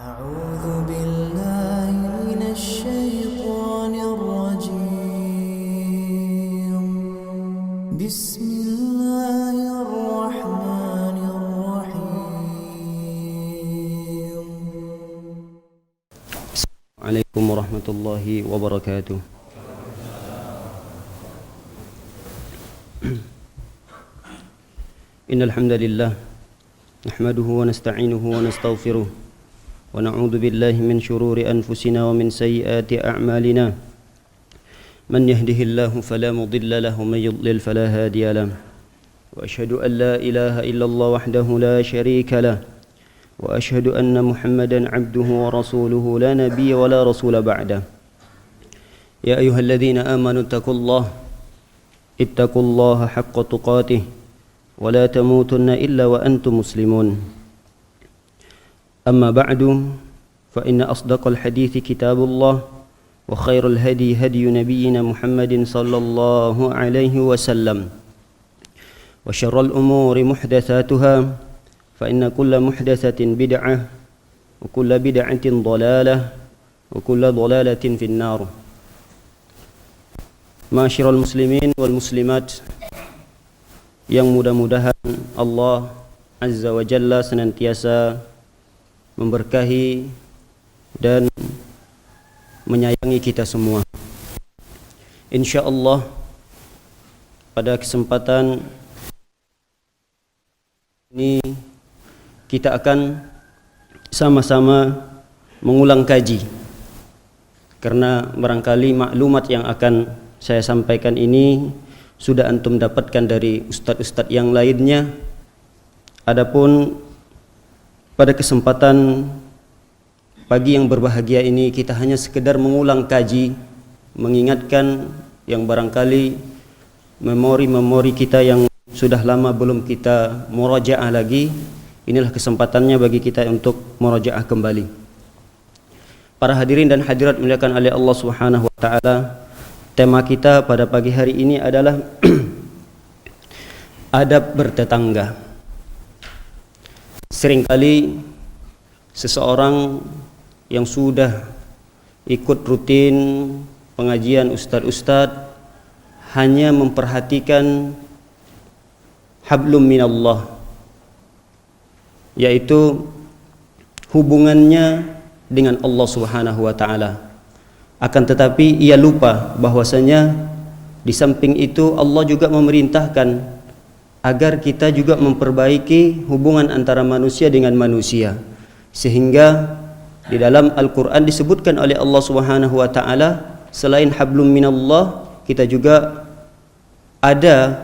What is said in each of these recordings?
أعوذ بالله من الشيطان الرجيم بسم الله الرحمن الرحيم Assalamualaikum warahmatullahi wabarakatuh. Innal hamdalillah nahmaduhu wa nasta'inuhu wa nastaghfiruh wa na'udzu billahi min shururi anfusina wa min sayyiati a'malina. Man yahdihillahu fala mudilla lahu wa man yudlil fala hadiya lahu. Wa asyhadu an la ilaha illallah wahdahu la syarika lahu. وأشهد أن محمدا عبده ورسوله لا نبي ولا رسول بعده يا أيها الذين آمنوا اتقوا الله حق تقاته ولا تموتن إلا وأنتم مسلمون أما بعد فإن أصدق الحديث كتاب الله وخير الهدي هدي نبينا محمد صلى الله عليه وسلم وشر الأمور محدثاتها فإن كل محدثة بدعة وكل بدعة ضلالة وكل ضلالة في النار. Ma'asyiral muslimin wal muslimat, yang mudah-mudahan Allah Azza wa Jalla senantiasa memberkahi dan menyayangi kita semua. Insyaallah pada kesempatan ini kita akan sama-sama mengulang kaji, karena barangkali maklumat yang akan saya sampaikan ini sudah antum dapatkan dari ustadz-ustadz yang lainnya. Adapun pada kesempatan pagi yang berbahagia ini kita hanya sekedar mengulang kaji, mengingatkan yang barangkali memori-memori kita yang sudah lama belum kita murajaah lagi. Inilah kesempatannya bagi kita untuk murajaah kembali. Para hadirin dan hadirat dimuliakan oleh Allah Subhanahu wa taala, tema kita pada pagi hari ini adalah adab bertetangga. Seringkali seseorang yang sudah ikut rutin pengajian ustadz-ustadz hanya memperhatikan hablum minallah, yaitu hubungannya dengan Allah Subhanahu wa taala. Akan tetapi ia lupa bahwasanya di samping itu Allah juga memerintahkan agar kita juga memperbaiki hubungan antara manusia dengan manusia. Sehingga di dalam Al-Qur'an disebutkan oleh Allah Subhanahu wa taala, selain hablum minallah, kita juga ada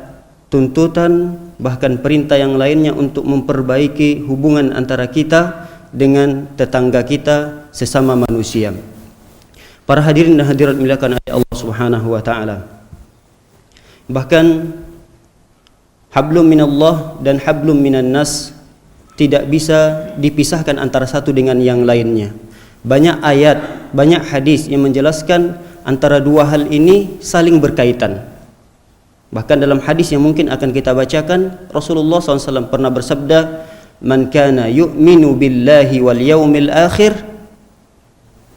tuntutan bahkan perintah yang lainnya untuk memperbaiki hubungan antara kita dengan tetangga kita sesama manusia. Para hadirin dan hadirat dimuliakan oleh Allah Subhanahu wa taala, bahkan hablum minallah dan hablum minan nas tidak bisa dipisahkan antara satu dengan yang lainnya. Banyak ayat, banyak hadis yang menjelaskan antara dua hal ini saling berkaitan. Bahkan dalam hadis yang mungkin akan kita bacakan, Rasulullah SAW pernah bersabda, "Man kana yu'minu billahi wal yaumil akhir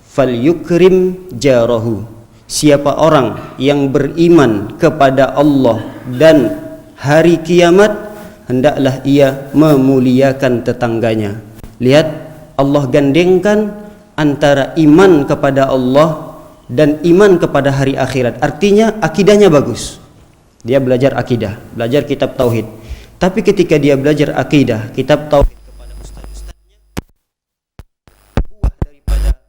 falyukrim jarahu." Siapa orang yang beriman kepada Allah dan hari kiamat, hendaklah ia memuliakan tetangganya. Lihat, Allah gandengkan antara iman kepada Allah dan iman kepada hari akhirat. Artinya akidahnya bagus. Dia belajar akidah, belajar kitab tauhid. Tapi ketika dia belajar akidah, kitab tauhid kepada ustaz-ustaznya, buah daripada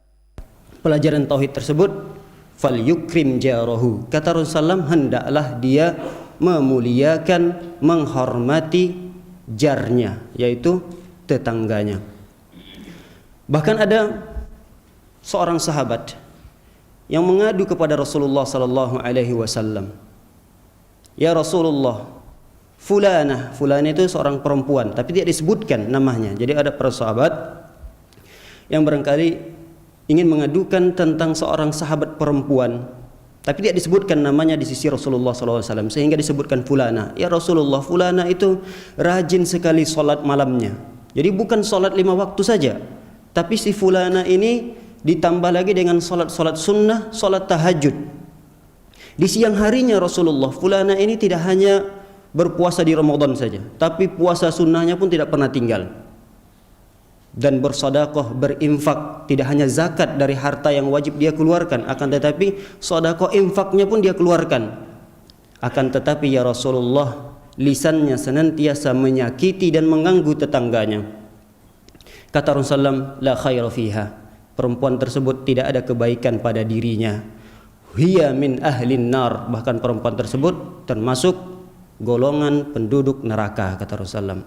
pelajaran tauhid tersebut, fal yukrim jarahu. Kata Rasulullah SAW, hendaklah dia memuliakan, menghormati jarnya, yaitu tetangganya. Bahkan ada seorang sahabat yang mengadu kepada Rasulullah SAW, "Ya Rasulullah, fulanah itu seorang perempuan, tapi tidak disebutkan namanya." Jadi ada para sahabat yang barangkali ingin mengadukan tentang seorang sahabat perempuan, tapi tidak disebutkan namanya di sisi Rasulullah SAW, sehingga disebutkan fulanah. "Ya Rasulullah, fulanah itu rajin sekali sholat malamnya." Jadi bukan sholat 5 waktu saja, Tapi si fulana ini ditambah lagi dengan solat sunnah, solat tahajud. Di siang harinya Rasulullah, fulana ini tidak hanya berpuasa di Ramadan saja, tapi puasa sunnahnya pun tidak pernah tinggal. Dan bersedekah, berinfak, tidak hanya zakat dari harta yang wajib dia keluarkan, akan tetapi sedekah infaknya pun dia keluarkan. Akan tetapi ya Rasulullah, lisannya senantiasa menyakiti dan mengganggu tetangganya. Kata Rasulullah, la khaira fiha, perempuan tersebut tidak ada kebaikan pada dirinya. Hiya min ahlin nar, bahkan perempuan tersebut termasuk golongan penduduk neraka, kata Rasulullah.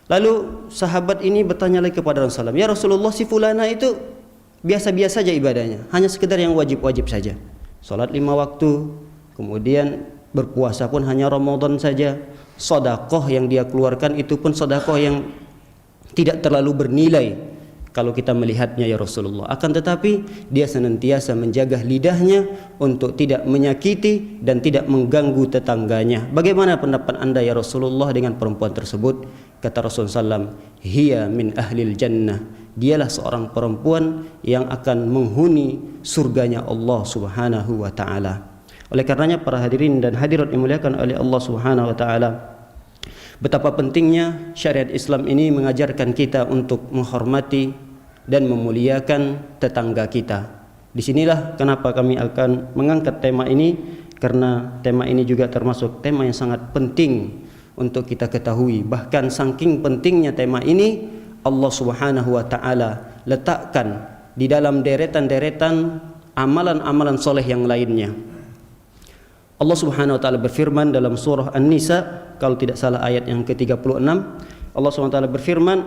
Lalu sahabat ini bertanya lagi kepada Rasulullah, ya Rasulullah, si fulana itu biasa-biasa saja ibadahnya, hanya sekedar yang wajib-wajib saja, salat 5 waktu, kemudian berpuasa pun hanya Ramadan saja, sedekah yang dia keluarkan itu pun sedekah yang tidak terlalu bernilai kalau kita melihatnya ya Rasulullah. Akan tetapi dia senantiasa menjaga lidahnya untuk tidak menyakiti dan tidak mengganggu tetangganya. Bagaimana pendapat anda ya Rasulullah dengan perempuan tersebut? Kata Rasulullah SAW, hiya min ahlil jannah, dialah seorang perempuan yang akan menghuni surganya Allah subhanahu wa ta'ala. Oleh karenanya para hadirin dan hadirat dimuliakan oleh Allah subhanahu wa ta'ala, betapa pentingnya syariat Islam ini mengajarkan kita untuk menghormati dan memuliakan tetangga kita. Disinilah kenapa kami akan mengangkat tema ini, karena tema ini juga termasuk tema yang sangat penting untuk kita ketahui. Bahkan saking pentingnya tema ini, Allah subhanahu wa ta'ala letakkan di dalam deretan-deretan amalan-amalan soleh yang lainnya. Allah subhanahu wa ta'ala berfirman dalam surah An-Nisa, kalau tidak salah ayat yang ke-36, Allah subhanahu wa ta'ala berfirman,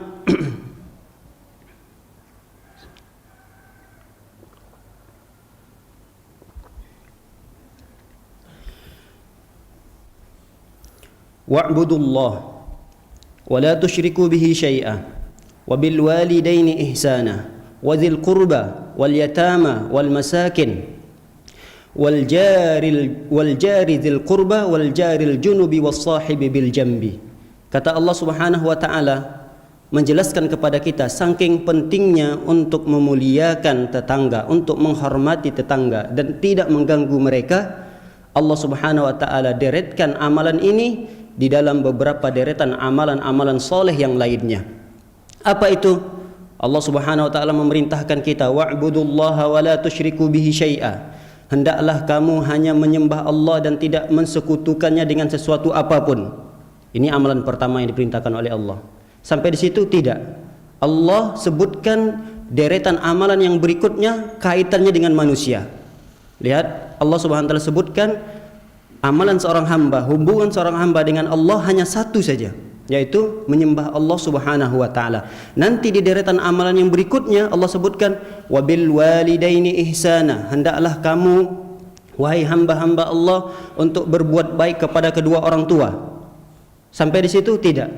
wa'budullah wa la tusyriku bihi syai'a wa bil walidaini ihsana wa dzil qurba wal yatama wal masakin wal jari dzil qurba wal jaril junubi was sahibi bil jambi. Kata Allah subhanahu wa ta'ala menjelaskan kepada kita saking pentingnya untuk memuliakan tetangga, untuk menghormati tetangga dan tidak mengganggu mereka. Allah subhanahu wa ta'ala deretkan amalan ini di dalam beberapa deretan amalan-amalan soleh yang lainnya. Apa itu? Allah subhanahu wa ta'ala memerintahkan kita, wa'budullaha wa la tusyriku bihi syai'a, hendaklah kamu hanya menyembah Allah dan tidak mensekutukannya dengan sesuatu apapun. Ini amalan pertama yang diperintahkan oleh Allah. Sampai di situ tidak. Allah sebutkan deretan amalan yang berikutnya kaitannya dengan manusia. Lihat, Allah subhanahu wa ta'ala sebutkan amalan seorang hamba, hubungan seorang hamba dengan Allah hanya satu saja, yaitu menyembah Allah subhanahu wa ta'ala. Nanti di deretan amalan yang berikutnya Allah sebutkan wabil walidaini ihsana, hendaklah kamu wahai hamba-hamba Allah untuk berbuat baik kepada kedua orang tua. Sampai di situ tidak.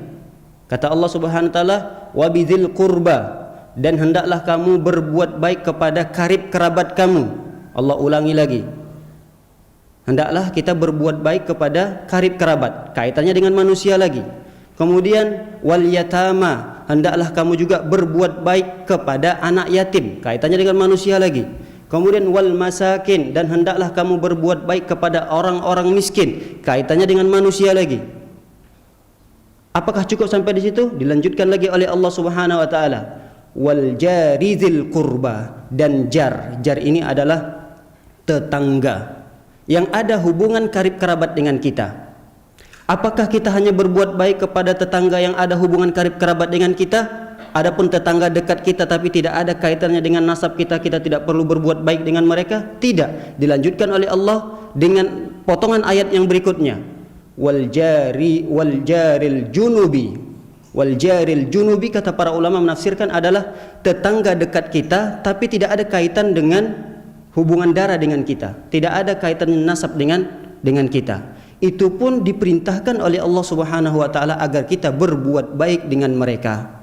Kata Allah subhanahu wa ta'ala wabidzil qurba, dan hendaklah kamu berbuat baik kepada karib kerabat kamu. Allah ulangi lagi, hendaklah kita berbuat baik kepada karib kerabat, kaitannya dengan manusia lagi. Kemudian wal yatama, hendaklah kamu juga berbuat baik kepada anak yatim, kaitannya dengan manusia lagi. Kemudian wal masakin, dan hendaklah kamu berbuat baik kepada orang-orang miskin, kaitannya dengan manusia lagi. Apakah cukup sampai di situ? Dilanjutkan lagi oleh Allah subhanahu wa ta'ala wal jarizil qurba, dan jar ini adalah tetangga yang ada hubungan karib kerabat dengan kita. Apakah kita hanya berbuat baik kepada tetangga yang ada hubungan karib kerabat dengan kita? Adapun tetangga dekat kita tapi tidak ada kaitannya dengan nasab kita, kita tidak perlu berbuat baik dengan mereka? Tidak. Dilanjutkan oleh Allah dengan potongan ayat yang berikutnya, wal jaril junubi. Wal jaril junubi, kata para ulama menafsirkan adalah tetangga dekat kita tapi tidak ada kaitan dengan hubungan darah dengan kita, tidak ada kaitan nasab dengan kita. Itu pun diperintahkan oleh Allah subhanahu wa ta'ala agar kita berbuat baik dengan mereka.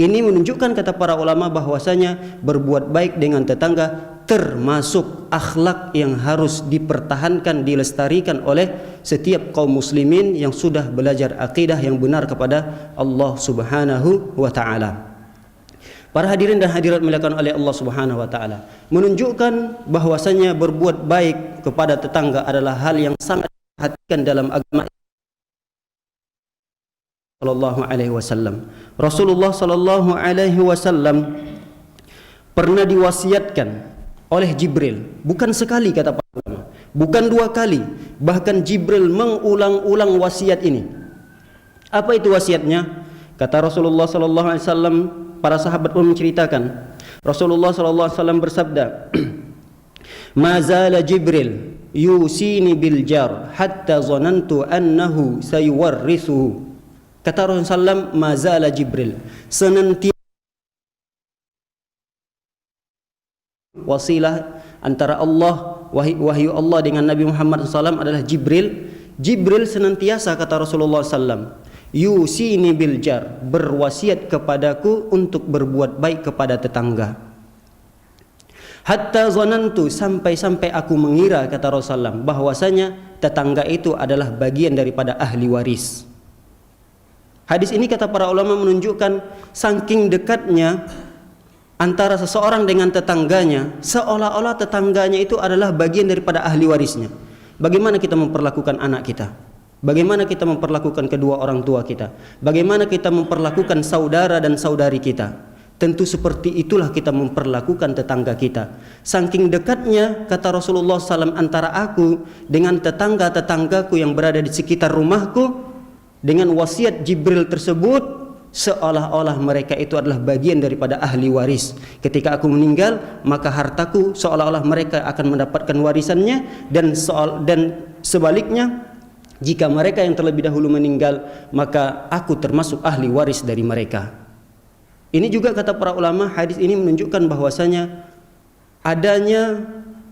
Ini menunjukkan, kata para ulama, bahwasanya berbuat baik dengan tetangga termasuk akhlak yang harus dipertahankan, dilestarikan oleh setiap kaum muslimin yang sudah belajar akidah yang benar kepada Allah subhanahu wa ta'ala. Para hadirin dan hadirat dimuliakan oleh Allah Subhanahu wa taala, menunjukkan bahwasanya berbuat baik kepada tetangga adalah hal yang sangat diperhatikan dalam agama sallallahu alaihi wasallam. Rasulullah sallallahu alaihi wasallam pernah diwasiatkan oleh Jibril, bukan sekali kata para ulama, bukan dua kali, bahkan Jibril mengulang-ulang wasiat ini. Apa itu wasiatnya? Kata Rasulullah sallallahu alaihi wasallam, para sahabat pun menceritakan, Rasulullah sallallahu alaihi wasallam bersabda, "Ma zala Jibril yusini bil jar hatta zanantu annahu sayuwarrisuhu." Kata Rasulullah sallallahu alaihi wasallam, "Ma zala Jibril," senantiasa wasilah antara Allah, wahyu Allah dengan Nabi Muhammad SAW adalah Jibril. Jibril senantiasa, kata Rasulullah SAW, yusini bil jar, berwasiat kepadaku untuk berbuat baik kepada tetangga. Hatta zanantu, sampai-sampai aku mengira, kata Rasulullah SAW, bahwasanya tetangga itu adalah bagian daripada ahli waris. Hadis ini, kata para ulama, menunjukkan saking dekatnya antara seseorang dengan tetangganya, seolah-olah tetangganya itu adalah bagian daripada ahli warisnya. Bagaimana kita memperlakukan anak kita? Bagaimana kita memperlakukan kedua orang tua kita? Bagaimana kita memperlakukan saudara dan saudari kita? Tentu seperti itulah kita memperlakukan tetangga kita. Saking dekatnya, kata Rasulullah SAW, antara aku dengan tetangga-tetanggaku yang berada di sekitar rumahku, dengan wasiat Jibril tersebut, seolah-olah mereka itu adalah bagian daripada ahli waris. Ketika aku meninggal, maka hartaku seolah-olah mereka akan mendapatkan warisannya, dan sebaliknya, jika mereka yang terlebih dahulu meninggal, maka aku termasuk ahli waris dari mereka. Ini juga, kata para ulama, hadis ini menunjukkan bahwasanya adanya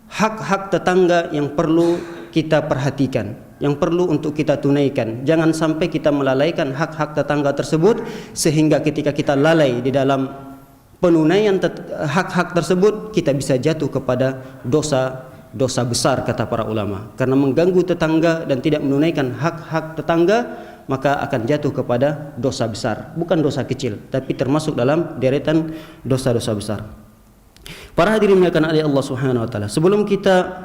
hak-hak tetangga yang perlu kita perhatikan, yang perlu untuk kita tunaikan. Jangan sampai kita melalaikan hak-hak tetangga tersebut, sehingga ketika kita lalai di dalam penunaian hak-hak tersebut, kita bisa jatuh kepada dosa besar, kata para ulama. Karena mengganggu tetangga dan tidak menunaikan hak-hak tetangga, maka akan jatuh kepada dosa besar. Bukan dosa kecil, tapi termasuk dalam deretan dosa-dosa besar. Para hadirin dimuliakan oleh Allah Subhanahu wa taala, sebelum kita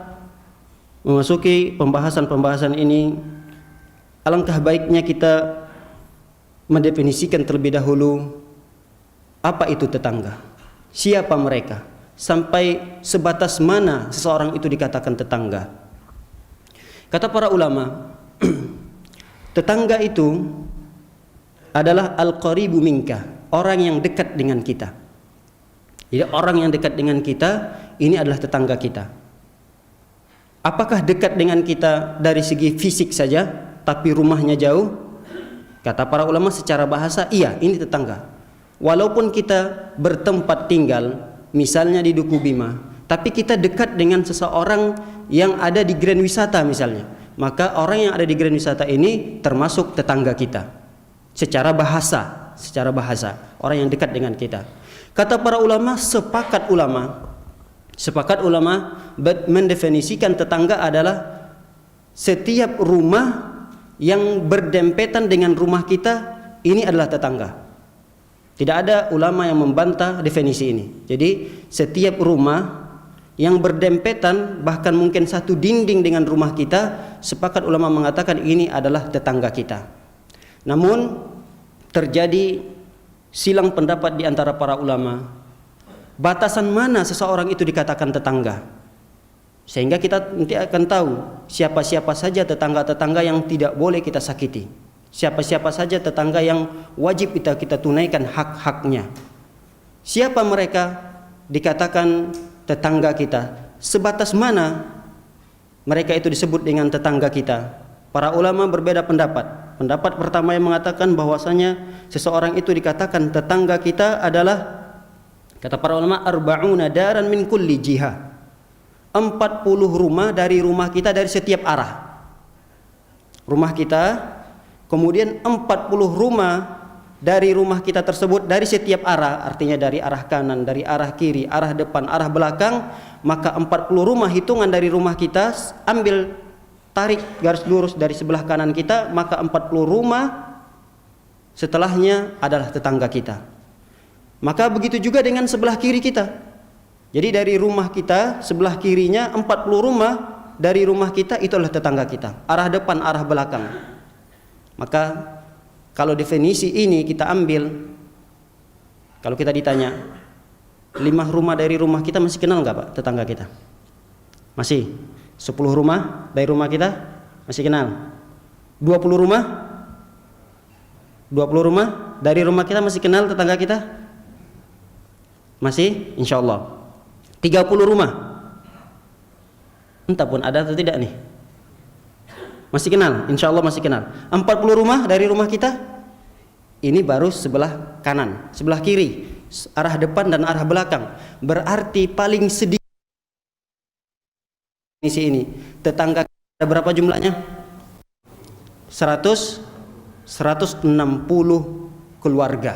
memasuki pembahasan ini, alangkah baiknya kita mendefinisikan terlebih dahulu apa itu tetangga, siapa mereka, sampai sebatas mana seseorang itu dikatakan tetangga. Kata para ulama, tetangga itu adalah al-qaribu minka, orang yang dekat dengan kita. Jadi orang yang dekat dengan kita ini adalah tetangga kita. Apakah dekat dengan kita dari segi fisik saja, tapi rumahnya jauh? Kata para ulama, secara bahasa iya, ini tetangga. Walaupun kita bertempat tinggal, misalnya di Duku Bima, tapi kita dekat dengan seseorang yang ada di Grand Wisata misalnya, maka orang yang ada di Grand Wisata ini termasuk tetangga kita. Secara bahasa, orang yang dekat dengan kita. Kata para ulama, sepakat ulama mendefinisikan tetangga adalah setiap rumah yang berdempetan dengan rumah kita, ini adalah tetangga. Tidak ada ulama yang membantah definisi ini. Jadi setiap rumah yang berdempetan, bahkan mungkin satu dinding dengan rumah kita, sepakat ulama mengatakan ini adalah tetangga kita. Namun terjadi silang pendapat di antara para ulama, batasan mana seseorang itu dikatakan tetangga, sehingga kita nanti akan tahu siapa-siapa saja tetangga-tetangga yang tidak boleh kita sakiti, siapa-siapa saja tetangga yang wajib kita tunaikan hak-haknya. Siapa mereka dikatakan tetangga kita, sebatas mana mereka itu disebut dengan tetangga kita. Para ulama berbeda pendapat. Pendapat pertama yang mengatakan bahwasanya seseorang itu dikatakan tetangga kita adalah, kata para ulama, arba'una daran min kulli jiha, 40 rumah dari rumah kita dari setiap arah. Rumah kita, kemudian 40 rumah dari rumah kita tersebut dari setiap arah, artinya dari arah kanan, dari arah kiri, arah depan, arah belakang. Maka 40 rumah hitungan dari rumah kita, ambil tarik garis lurus dari sebelah kanan kita, maka 40 rumah setelahnya adalah tetangga kita. Maka begitu juga dengan sebelah kiri kita. Jadi dari rumah kita sebelah kirinya 40 rumah dari rumah kita itu adalah tetangga kita, arah depan, arah belakang. Maka kalau definisi ini kita ambil, kalau kita ditanya 5 rumah dari rumah kita masih kenal nggak Pak tetangga kita? Masih. 10 rumah dari rumah kita masih kenal. 20 rumah? 20 rumah dari rumah kita masih kenal tetangga kita? Masih? Insya Allah. 30 rumah? Entah pun ada atau tidak nih. Masih kenal? Insya Allah masih kenal. 40 rumah dari rumah kita? Ini baru sebelah kanan, sebelah kiri, arah depan dan arah belakang. Berarti paling sedikit ini tetangga ada berapa jumlahnya? 160 keluarga.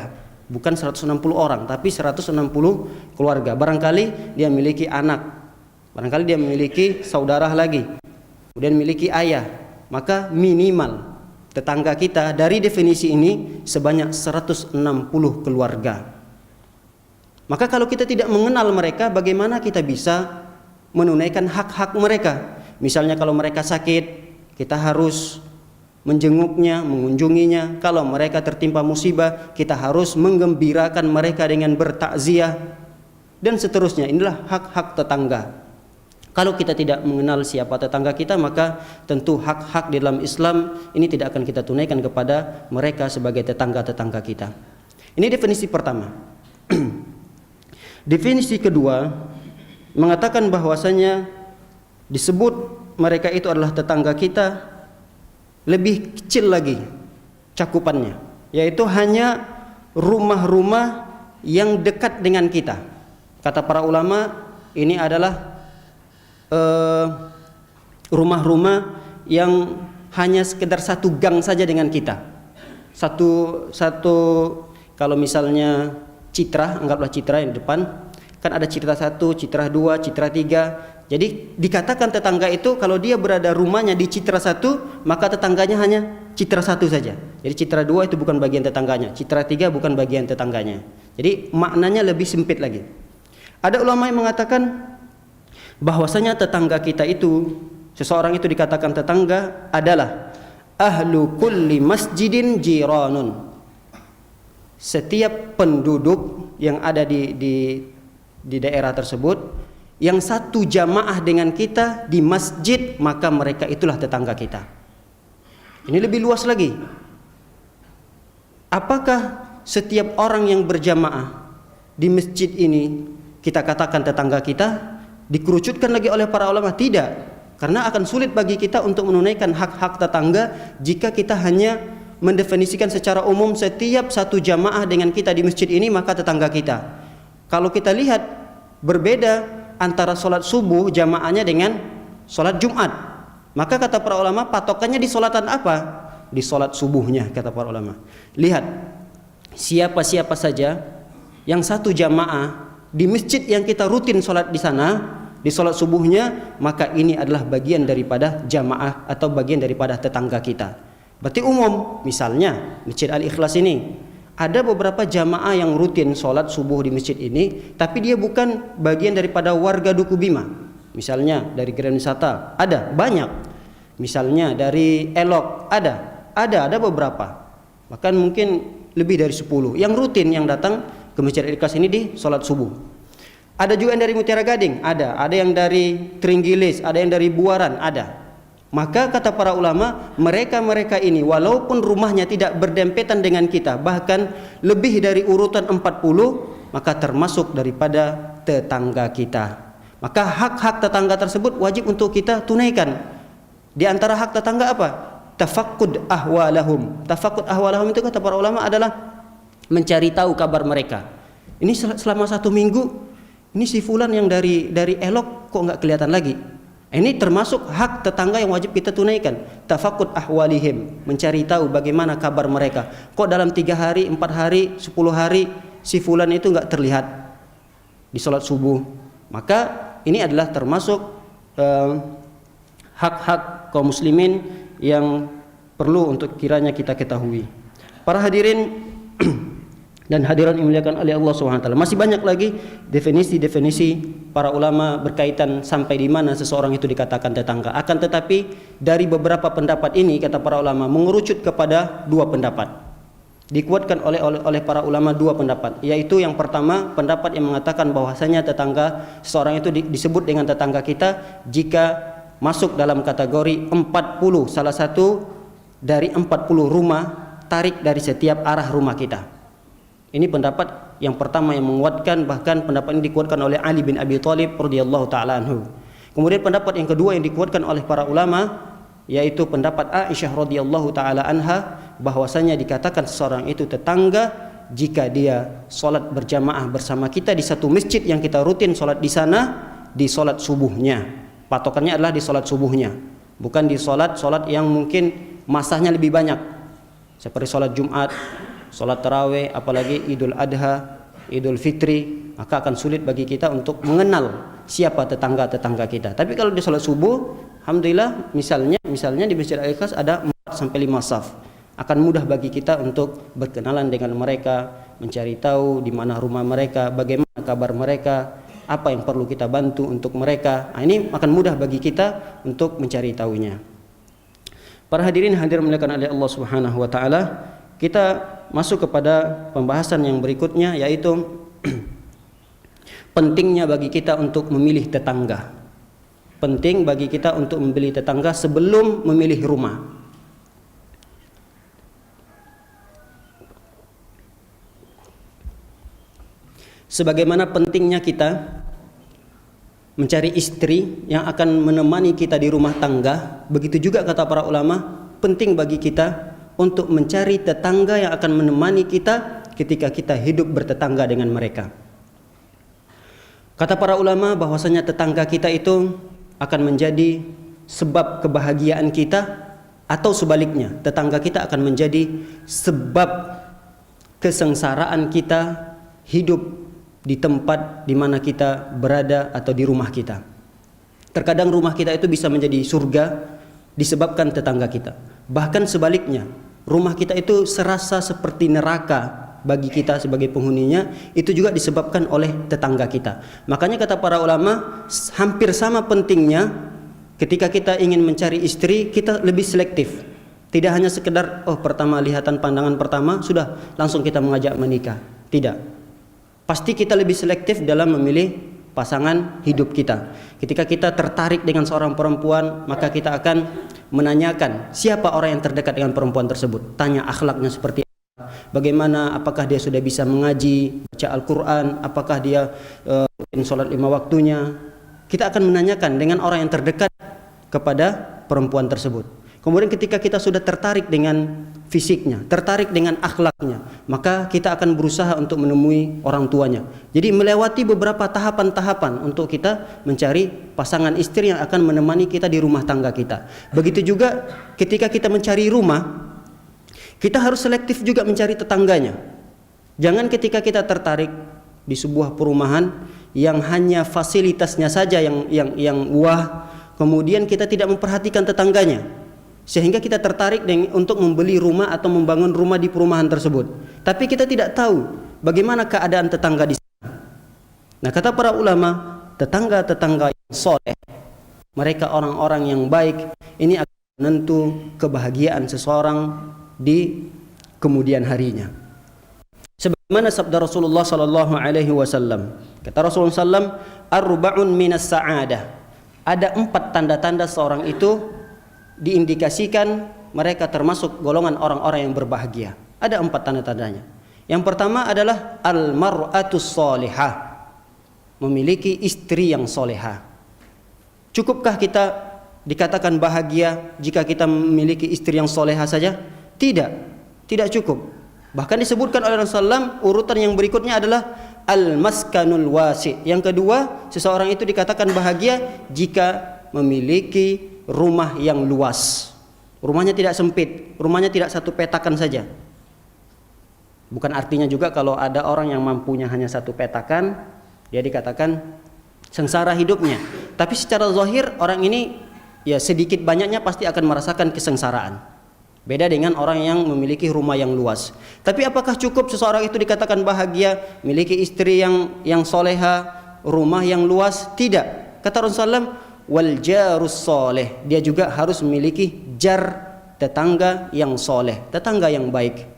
Bukan 160 orang, tapi 160 keluarga. Barangkali dia memiliki anak, barangkali dia memiliki saudara lagi, kemudian memiliki ayah. Maka minimal tetangga kita dari definisi ini sebanyak 160 keluarga. Maka kalau kita tidak mengenal mereka, bagaimana kita bisa menunaikan hak-hak mereka? Misalnya kalau mereka sakit, kita harus menjenguknya, mengunjunginya. Kalau mereka tertimpa musibah, kita harus menggembirakan mereka dengan bertakziah, dan seterusnya. Inilah hak-hak tetangga. Kalau kita tidak mengenal siapa tetangga kita, maka tentu hak-hak di dalam Islam ini tidak akan kita tunaikan kepada mereka sebagai tetangga-tetangga kita. Ini definisi pertama. Definisi kedua mengatakan bahwasanya disebut mereka itu adalah tetangga kita lebih kecil lagi cakupannya, yaitu hanya rumah-rumah yang dekat dengan kita. Kata para ulama, ini adalah rumah-rumah yang hanya sekedar satu gang saja dengan kita. Satu kalau misalnya Citra, anggaplah Citra yang di depan, kan ada Citra 1, Citra 2, Citra 3. Jadi dikatakan tetangga itu kalau dia berada rumahnya di Citra 1, maka tetangganya hanya Citra 1 saja. Jadi Citra 2 itu bukan bagian tetangganya, Citra 3 bukan bagian tetangganya. Jadi maknanya lebih sempit lagi. Ada ulama yang mengatakan bahwasanya tetangga kita itu, seseorang itu dikatakan tetangga adalah ahlu kulli masjidin jiranun. Setiap penduduk yang ada di daerah tersebut yang satu jamaah dengan kita di masjid, maka mereka itulah tetangga kita. Ini lebih luas lagi. Apakah setiap orang yang berjamaah di masjid ini kita katakan tetangga kita? Dikerucutkan lagi oleh para ulama, tidak. Karena akan sulit bagi kita untuk menunaikan hak-hak tetangga jika kita hanya mendefinisikan secara umum setiap satu jamaah dengan kita di masjid ini maka tetangga kita. Kalau kita lihat berbeda antara sholat subuh jamaahnya dengan sholat Jumat, maka kata para ulama patokannya di sholatan apa? Di sholat subuhnya, kata para ulama. Lihat siapa-siapa saja yang satu jamaah di masjid yang kita rutin sholat di sana, di sholat subuhnya, maka ini adalah bagian daripada jamaah atau bagian daripada tetangga kita. Berarti umum. Misalnya Masjid Al-Ikhlas ini ada beberapa jamaah yang rutin sholat subuh di masjid ini, tapi dia bukan bagian daripada warga Duku Bima. Misalnya dari Grand Wisata, ada banyak. Misalnya dari Elok, ada beberapa. Bahkan mungkin lebih dari 10 yang rutin yang datang ke Masjid Al-Ikhlas ini di sholat subuh. Ada juga yang dari Mutiara Gading, ada yang dari Trenggilis, ada yang dari Buaran, ada. Maka kata para ulama, mereka-mereka ini walaupun rumahnya tidak berdempetan dengan kita, bahkan lebih dari urutan 40, maka termasuk daripada tetangga kita. Maka hak-hak tetangga tersebut wajib untuk kita tunaikan. Di antara hak tetangga apa? Tafaqud ahwalahum. Tafaqud ahwalahum itu kata para ulama adalah mencari tahu kabar mereka. Ini selama 1 minggu, ini si fulan yang dari Elok kok nggak kelihatan lagi. Ini termasuk hak tetangga yang wajib kita tunaikan. Tafaqud ahwalihim, mencari tahu bagaimana kabar mereka. Kok dalam 3 hari, 4 hari, 10 hari si fulan itu enggak terlihat di sholat subuh. Maka ini adalah termasuk hak-hak kaum muslimin yang perlu untuk kiranya kita ketahui. Para hadirin, dan hadirin dimuliakan oleh Allah Subhanahu wa taala. Masih banyak lagi definisi-definisi para ulama berkaitan sampai di mana seseorang itu dikatakan tetangga. Akan tetapi dari beberapa pendapat ini kata para ulama mengerucut kepada dua pendapat. Dikuatkan oleh para ulama dua pendapat, yaitu yang pertama pendapat yang mengatakan bahwasanya tetangga seseorang itu disebut dengan tetangga kita jika masuk dalam kategori 40, salah satu dari 40 rumah tarik dari setiap arah rumah kita. Ini pendapat yang pertama yang menguatkan, bahkan pendapat ini dikuatkan oleh Ali bin Abi Thalib radhiyallahu taala anhu. Kemudian pendapat yang kedua yang dikuatkan oleh para ulama yaitu pendapat Aisyah radhiyallahu taala anha, bahwasanya dikatakan seseorang itu tetangga jika dia salat berjamaah bersama kita di satu masjid yang kita rutin salat di sana, di salat subuhnya. Patokannya adalah di salat subuhnya, bukan di salat yang mungkin masanya lebih banyak seperti salat Jumat, salat tarawih, apalagi Idul Adha, Idul Fitri, maka akan sulit bagi kita untuk mengenal siapa tetangga-tetangga kita. Tapi kalau di salat subuh, alhamdulillah misalnya di Masjid Al-Ikhlas ada 4 sampai 5 saf. Akan mudah bagi kita untuk berkenalan dengan mereka, mencari tahu di mana rumah mereka, bagaimana kabar mereka, apa yang perlu kita bantu untuk mereka. Nah, ini akan mudah bagi kita untuk mencari tahunya. Para hadirin dimuliakan oleh Allah Subhanahu wa taala, kita masuk kepada pembahasan yang berikutnya, yaitu pentingnya bagi kita untuk memilih tetangga. Penting bagi kita untuk memilih tetangga sebelum memilih rumah. Sebagaimana pentingnya kita mencari istri yang akan menemani kita di rumah tangga, begitu juga kata para ulama, penting bagi kita untuk mencari tetangga yang akan menemani kita ketika kita hidup bertetangga dengan mereka. Kata para ulama bahwasanya tetangga kita itu akan menjadi sebab kebahagiaan kita, atau sebaliknya, tetangga kita akan menjadi sebab kesengsaraan kita hidup di tempat di mana kita berada atau di rumah kita. Terkadang rumah kita itu bisa menjadi surga disebabkan tetangga kita. Bahkan sebaliknya, rumah kita itu serasa seperti neraka bagi kita sebagai penghuninya, itu juga disebabkan oleh tetangga kita. Makanya kata para ulama, hampir sama pentingnya ketika kita ingin mencari istri, kita lebih selektif. Tidak hanya sekedar pertama lihatan pandangan pertama sudah langsung kita mengajak menikah. Tidak. Pasti kita lebih selektif dalam memilih pasangan hidup kita. Ketika kita tertarik dengan seorang perempuan, maka kita akan menanyakan siapa orang yang terdekat dengan perempuan tersebut. Tanya akhlaknya seperti apa, bagaimana, apakah dia sudah bisa mengaji, baca Al-Quran, apakah dia sholat 5 waktunya. Kita akan menanyakan dengan orang yang terdekat kepada perempuan tersebut. Kemudian ketika kita sudah tertarik dengan fisiknya, tertarik dengan akhlaknya, maka kita akan berusaha untuk menemui orang tuanya. Jadi melewati beberapa tahapan-tahapan untuk kita mencari pasangan istri yang akan menemani kita di rumah tangga kita. Begitu juga ketika kita mencari rumah, kita harus selektif juga mencari tetangganya. Jangan ketika kita tertarik di sebuah perumahan yang hanya fasilitasnya saja yang wah, kemudian kita tidak memperhatikan tetangganya, sehingga kita tertarik untuk membeli rumah atau membangun rumah di perumahan tersebut. Tapi kita tidak tahu bagaimana keadaan tetangga di sana. Nah, kata para ulama, tetangga-tetangga yang soleh, mereka orang-orang yang baik, ini akan menentu kebahagiaan seseorang di kemudian harinya. Sebagaimana sabda Rasulullah sallallahu alaihi wasallam, kata Rasulullah sallam, arba'un minas sa'adah. Ada 4 tanda-tanda seorang itu diindikasikan mereka termasuk golongan orang-orang yang berbahagia. Ada 4 tanda-tandanya. Yang pertama adalah al-mar'atus solihah, memiliki istri yang solehah. Cukupkah kita dikatakan bahagia jika kita memiliki istri yang solehah saja? Tidak cukup. Bahkan disebutkan oleh Rasulullah, urutan yang berikutnya adalah al-maskanul wasi. Yang kedua, seseorang itu dikatakan bahagia jika memiliki rumah yang luas. Rumahnya tidak sempit, rumahnya tidak satu petakan saja. Bukan artinya juga kalau ada orang yang mampunya hanya satu petakan, dia dikatakan sengsara hidupnya. Tapi secara zahir orang ini ya sedikit banyaknya pasti akan merasakan kesengsaraan. Beda dengan orang yang memiliki rumah yang luas. Tapi apakah cukup seseorang itu dikatakan bahagia, memiliki istri yang soleha, rumah yang luas? Tidak. Kata Rasulullah, wal jarus soleh. Dia juga harus memiliki jar, tetangga yang soleh, tetangga yang baik.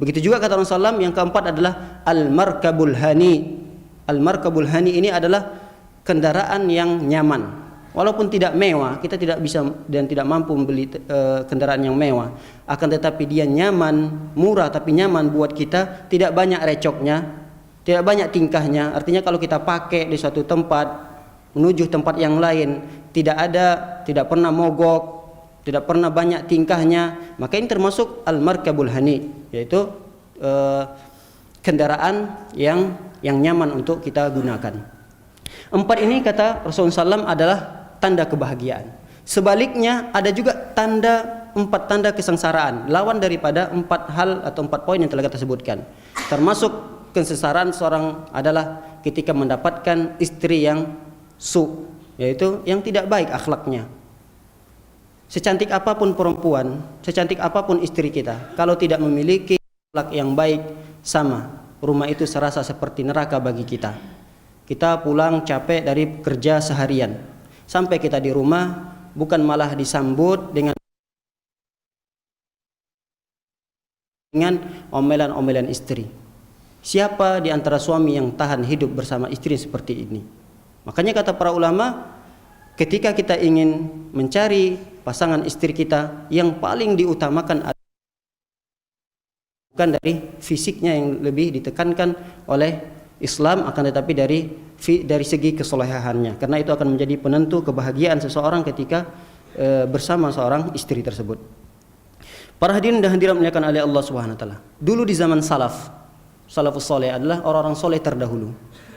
Begitu juga kata Rasulullah, yang keempat adalah al-markabul hani. Al-markabul hani ini adalah kendaraan yang nyaman. Walaupun tidak mewah, kita tidak bisa dan tidak mampu membeli kendaraan yang mewah. Akan tetapi dia nyaman, murah tapi nyaman buat kita, tidak banyak recoknya, tidak banyak tingkahnya. Artinya kalau kita pakai di suatu tempat menuju tempat yang lain, tidak pernah mogok, tidak pernah banyak tingkahnya, maka ini termasuk al-markabul hani, yaitu kendaraan yang nyaman untuk kita gunakan. Empat ini kata Rasulullah SAW adalah tanda kebahagiaan. Sebaliknya ada juga empat tanda kesengsaraan, lawan daripada empat hal atau empat poin yang telah kita sebutkan. Termasuk kesengsaraan seorang adalah ketika mendapatkan istri yang yaitu yang tidak baik akhlaknya. Secantik apapun perempuan, secantik apapun istri kita, kalau tidak memiliki akhlak yang baik, sama, rumah itu serasa seperti neraka bagi kita. Kita pulang capek dari kerja seharian, sampai kita di rumah bukan malah disambut dengan omelan-omelan istri. Siapa di antara suami yang tahan hidup bersama istri seperti ini? Makanya kata para ulama, ketika kita ingin mencari pasangan istri kita, yang paling diutamakan bukan dari fisiknya yang lebih ditekankan oleh Islam, akan tetapi dari segi kesolehannya, karena itu akan menjadi penentu kebahagiaan seseorang ketika bersama seorang istri tersebut. Para hadirin dan hadirat dimuliakan oleh Allah Subhanahu wa taala. Dulu di zaman salafus saleh adalah orang-orang soleh terdahulu,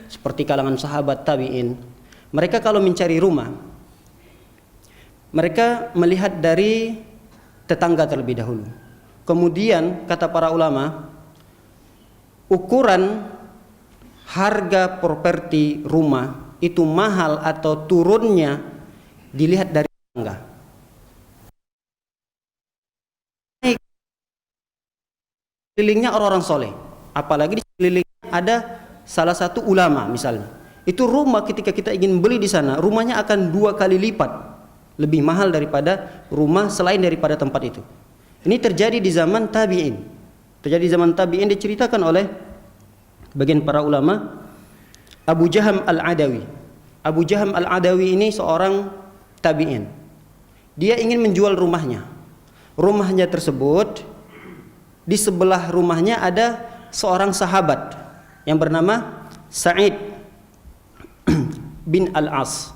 seperti kalangan sahabat tabi'in. Mereka kalau mencari rumah, mereka melihat dari tetangga terlebih dahulu. Kemudian kata para ulama, ukuran harga properti rumah itu mahal atau turunnya dilihat dari tetangga. Sekelilingnya orang-orang soleh, apalagi di sekelilingnya ada salah satu ulama misalnya, itu rumah ketika kita ingin beli di sana, rumahnya akan 2 kali lipat lebih mahal daripada rumah selain daripada tempat itu. Ini terjadi di zaman tabi'in. Diceritakan oleh bagian para ulama. Abu Jaham al-Adawi. Abu Jaham al-Adawi ini seorang tabi'in. Dia ingin menjual rumahnya. Rumahnya tersebut, di sebelah rumahnya ada seorang sahabat yang bernama Sa'id bin Al-As.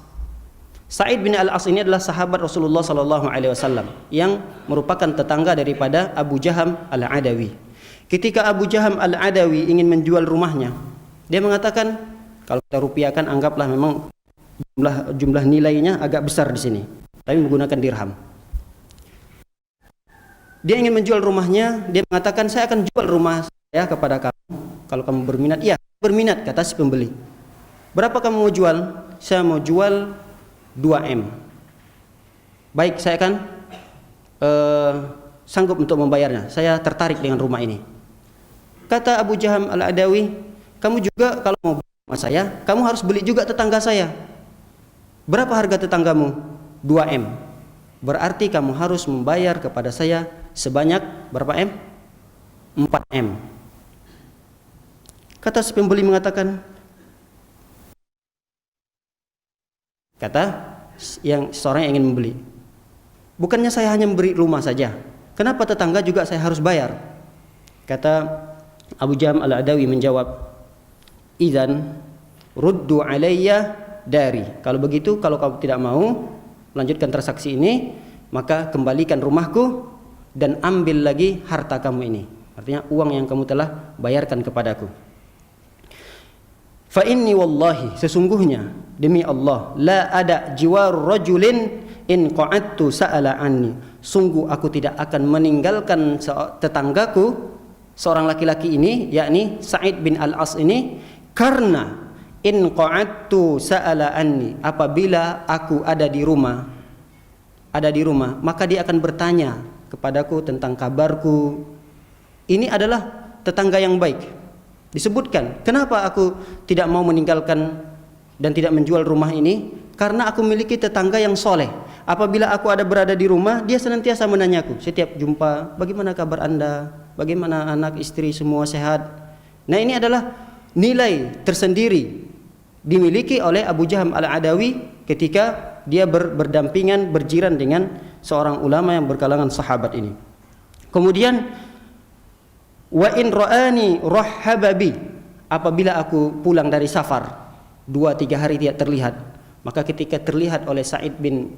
Sa'id bin Al-As ini adalah sahabat Rasulullah SAW yang merupakan tetangga daripada Abu Jaham al-Adawi. Ketika Abu Jaham al-Adawi ingin menjual rumahnya, dia mengatakan, kalau kita rupiahkan anggaplah memang jumlah nilainya agak besar di sini, tapi menggunakan dirham. Dia ingin menjual rumahnya, dia mengatakan, saya akan jual rumah saya kepada kamu kalau kamu berminat. Iya, berminat, kata si pembeli. Berapa kamu mau jual? Saya mau jual 2M. Baik, saya akan sanggup untuk membayarnya. Saya tertarik dengan rumah ini. Kata Abu Jaham al-Adawi, kamu juga kalau mau beli rumah saya, kamu harus beli juga tetangga saya. Berapa harga tetanggamu? 2M. Berarti kamu harus membayar kepada saya sebanyak berapa M? 4M. Kata si pembeli mengatakan, seorang yang ingin membeli, bukannya saya hanya memberi rumah saja, kenapa tetangga juga saya harus bayar? Kata Abu Jaham al-Adawi menjawab, idzan ruddu alayya dari. Kalau begitu, kalau kamu tidak mau melanjutkan transaksi ini, maka kembalikan rumahku dan ambil lagi harta kamu ini. Artinya uang yang kamu telah bayarkan kepadaku. Fa inni wallahi, sesungguhnya demi Allah, la ada jiwar rajulin in qa'adtu sa'ala anni. Sungguh aku tidak akan meninggalkan tetanggaku, seorang laki-laki ini, yakni Sa'id bin Al-As ini, karena in qa'adtu sa'ala anni, apabila aku ada di rumah, maka dia akan bertanya kepadaku tentang kabarku. Ini adalah tetangga yang baik. Disebutkan, kenapa aku tidak mau meninggalkan dan tidak menjual rumah ini? Karena aku memiliki tetangga yang soleh. Apabila aku berada di rumah, dia senantiasa menanyaku setiap jumpa, bagaimana kabar Anda? Bagaimana anak, istri, semua sehat? Nah, ini adalah nilai tersendiri dimiliki oleh Abu Jaham al-Adawi ketika dia berdampingan, berjiran dengan seorang ulama yang berkalangan sahabat ini. Kemudian wa in ra'ani rahhababi, apabila aku pulang dari safar 2-3 hari tidak terlihat, maka ketika terlihat oleh Sa'id bin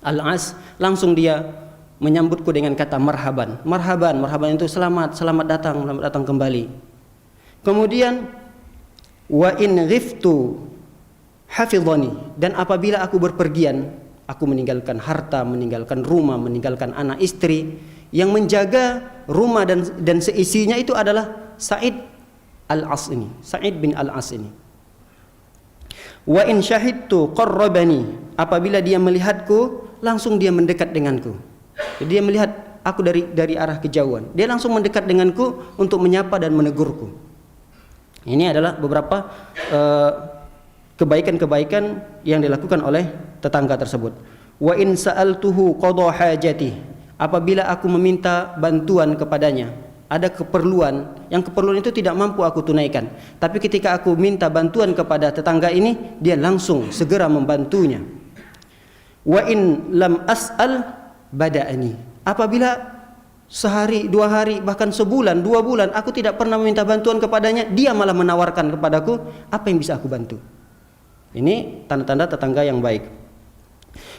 Al-As, langsung dia menyambutku dengan kata marhaban. Marhaban, marhaban itu selamat, selamat datang kembali. Kemudian wa in ghiftu hafizani, dan apabila aku berpergian, aku meninggalkan harta, meninggalkan rumah, meninggalkan anak istri, yang menjaga rumah dan seisinya itu adalah Sa'id Al-As ini, Sa'id bin Al-As ini. Wa in syahidtu qarrabani, apabila dia melihatku, langsung dia mendekat denganku. Jadi dia melihat aku dari arah kejauhan, dia langsung mendekat denganku untuk menyapa dan menegurku. Ini adalah beberapa kebaikan-kebaikan yang dilakukan oleh tetangga tersebut. Wa in sa'altuhu qada hajati, apabila aku meminta bantuan kepadanya, ada keperluan, yang keperluan itu tidak mampu aku tunaikan, tapi ketika aku minta bantuan kepada tetangga ini, dia langsung segera membantunya. Wa in lam as'al bada'ani, apabila sehari, 2 hari, bahkan sebulan, 2 bulan aku tidak pernah meminta bantuan kepadanya, dia malah menawarkan kepadaku apa yang bisa aku bantu. Ini tanda-tanda tetangga yang baik.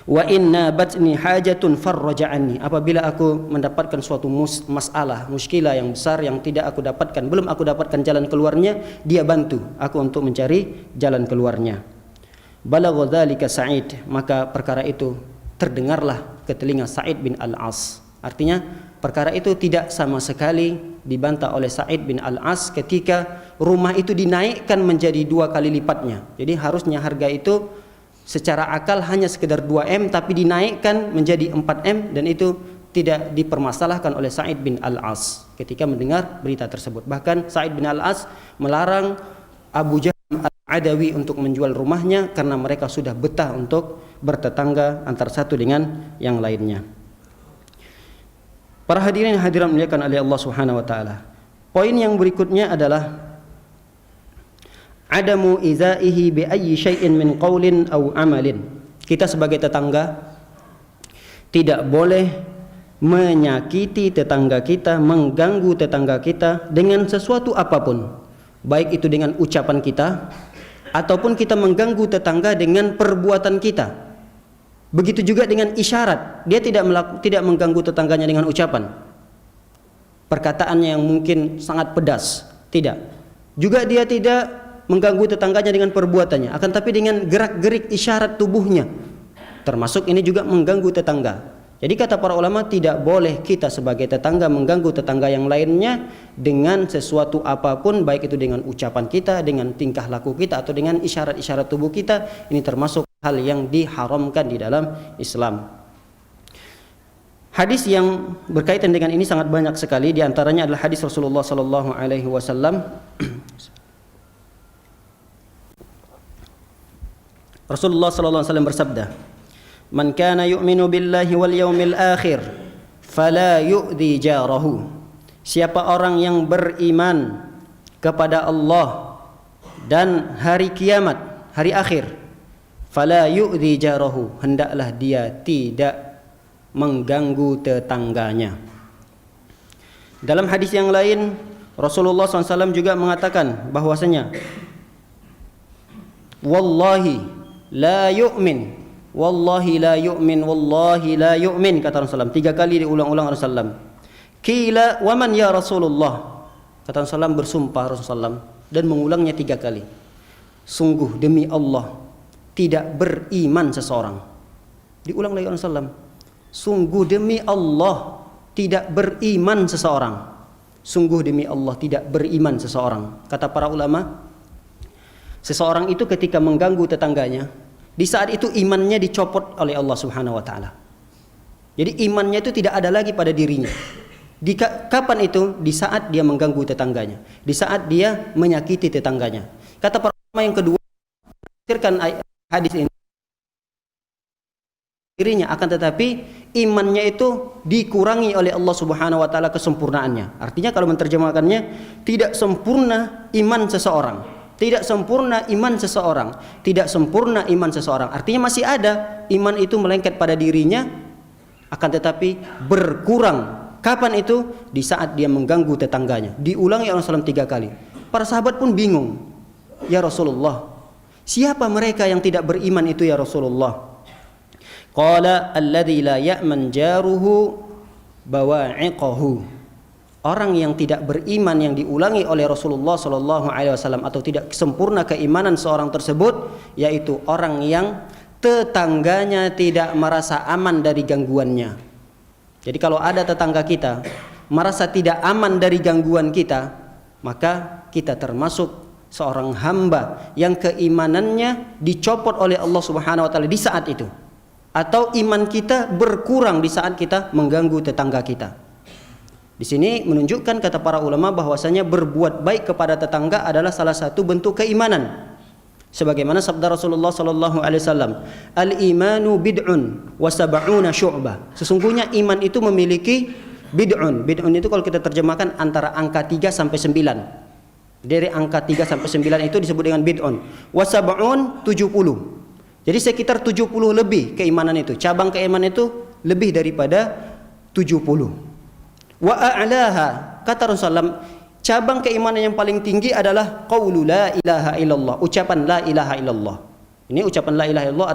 Wa inna batni hajatun farraja'ani, apabila aku mendapatkan suatu masalah, muskilah yang besar yang tidak aku dapatkan, belum aku dapatkan jalan keluarnya, dia bantu aku untuk mencari jalan keluarnya. Balagha dzalika Sa'id, maka perkara itu terdengarlah ke telinga Sa'id bin Al-As. Artinya perkara itu tidak sama sekali dibantah oleh Sa'id bin Al-As ketika rumah itu dinaikkan menjadi 2 kali lipatnya. Jadi harusnya harga itu secara akal hanya sekedar 2M, tapi dinaikkan menjadi 4M, dan itu tidak dipermasalahkan oleh Sa'id bin Al-As ketika mendengar berita tersebut. Bahkan Sa'id bin Al-As melarang Abu Jaham al-Adawi untuk menjual rumahnya karena mereka sudah betah untuk bertetangga antara satu dengan yang lainnya. Para hadirin hadirat muliakan oleh Allah Subhanahu wa taala. Poin yang berikutnya adalah adamu izaihi bi ayyi syai'in min qaulin aw amalin. Kita sebagai tetangga tidak boleh menyakiti tetangga kita, mengganggu tetangga kita dengan sesuatu apapun, baik itu dengan ucapan kita ataupun kita mengganggu tetangga dengan perbuatan kita. Begitu juga dengan isyarat, dia tidak mengganggu tetangganya dengan ucapan, perkataannya yang mungkin sangat pedas, tidak. Juga dia tidak mengganggu tetangganya dengan perbuatannya, akan tapi dengan gerak-gerik isyarat tubuhnya, termasuk ini juga mengganggu tetangga. Jadi kata para ulama, tidak boleh kita sebagai tetangga mengganggu tetangga yang lainnya dengan sesuatu apapun, baik itu dengan ucapan kita, dengan tingkah laku kita, atau dengan isyarat-isyarat tubuh kita. Ini termasuk hal yang diharamkan di dalam Islam. Hadis yang berkaitan dengan ini sangat banyak sekali. Di antaranya adalah hadis Rasulullah sallallahu alaihi wasallam. Rasulullah sallallahu alaihi wasallam bersabda, "Man kana yu'minu billahi wal yawmil akhir fala yu'dhi jarahu." Siapa orang yang beriman kepada Allah dan hari kiamat, hari akhir, fala yu'dhi jarahu, hendaklah dia tidak mengganggu tetangganya. Dalam hadis yang lain, Rasulullah SAW juga mengatakan bahwasanya wallahi la yu'min, wallahi la yu'min, wallahi la yu'min, kata Rasulullah. 3 kali diulang-ulang Rasulullah. Qila wa man ya Rasulullah, kata Rasulullah, bersumpah Rasulullah dan mengulangnya 3 kali. Sungguh demi Allah tidak beriman seseorang. Diulang lagi Rasulullah. Sungguh demi Allah tidak beriman seseorang. Sungguh demi Allah tidak beriman seseorang. Kata para ulama, seseorang itu ketika mengganggu tetangganya, di saat itu imannya dicopot oleh Allah Subhanahu wa taala. Jadi imannya itu tidak ada lagi pada dirinya. Kapan itu? Di saat dia mengganggu tetangganya, di saat dia menyakiti tetangganya. Kata para ulama yang kedua, tafsirkan hadis ini dirinya, akan tetapi imannya itu dikurangi oleh Allah Subhanahu wa taala kesempurnaannya. Artinya kalau menerjemahkannya, tidak sempurna iman seseorang, tidak sempurna iman seseorang, tidak sempurna iman seseorang. Artinya masih ada iman itu melengket pada dirinya, akan tetapi berkurang. Kapan itu? Di saat dia mengganggu tetangganya. Diulangi oleh Rasulullah 3 kali. Para sahabat pun bingung. Ya Rasulullah, siapa mereka yang tidak beriman itu ya Rasulullah? Qala alladzi la ya'man jaruhu bawa'iqahu. Orang yang tidak beriman yang diulangi oleh Rasulullah sallallahu alaihi wasallam, atau tidak sempurna keimanan seorang tersebut, yaitu orang yang tetangganya tidak merasa aman dari gangguannya. Jadi kalau ada tetangga kita merasa tidak aman dari gangguan kita, maka kita termasuk seorang hamba yang keimanannya dicopot oleh Allah Subhanahu wa taala di saat itu, atau iman kita berkurang di saat kita mengganggu tetangga kita. Di sini menunjukkan, kata para ulama, bahwasanya berbuat baik kepada tetangga adalah salah satu bentuk keimanan. Sebagaimana sabda Rasulullah sallallahu alaihi wasallam, "Al-imanu bid'un wa sab'una syu'bah." Sesungguhnya iman itu memiliki bid'un. Bid'un itu kalau kita terjemahkan antara angka 3 sampai 9. Dari angka 3 sampai 9 itu disebut dengan bid'un. Wa sab'un 70. Jadi sekitar 70 lebih keimanan itu. Cabang keimanan itu lebih daripada 70. Wa a'laha, kata Rasulullah, cabang keimanan yang paling tinggi adalah qaulu la ilaha illallah, ucapan la ilaha illallah. Ini ucapan la ilaha illallah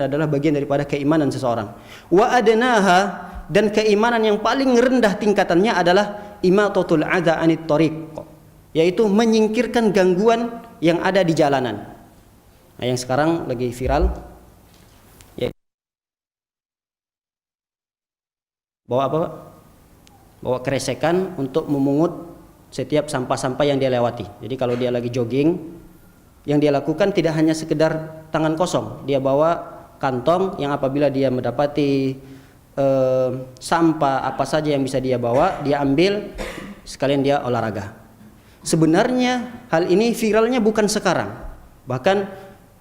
adalah bagian daripada keimanan seseorang. Wa adnaha, dan keimanan yang paling rendah tingkatannya adalah imatatul adza anit thariq, yaitu menyingkirkan gangguan yang ada di jalanan. Nah, yang sekarang lagi viral, ya, bawa apa, Pak? Bawa keresekan untuk memungut setiap sampah-sampah yang dia lewati. Jadi kalau dia lagi jogging, yang dia lakukan tidak hanya sekedar tangan kosong, dia bawa kantong yang apabila dia mendapati sampah apa saja yang bisa dia bawa, dia ambil, sekalian dia olahraga. Sebenarnya hal ini viralnya bukan sekarang, bahkan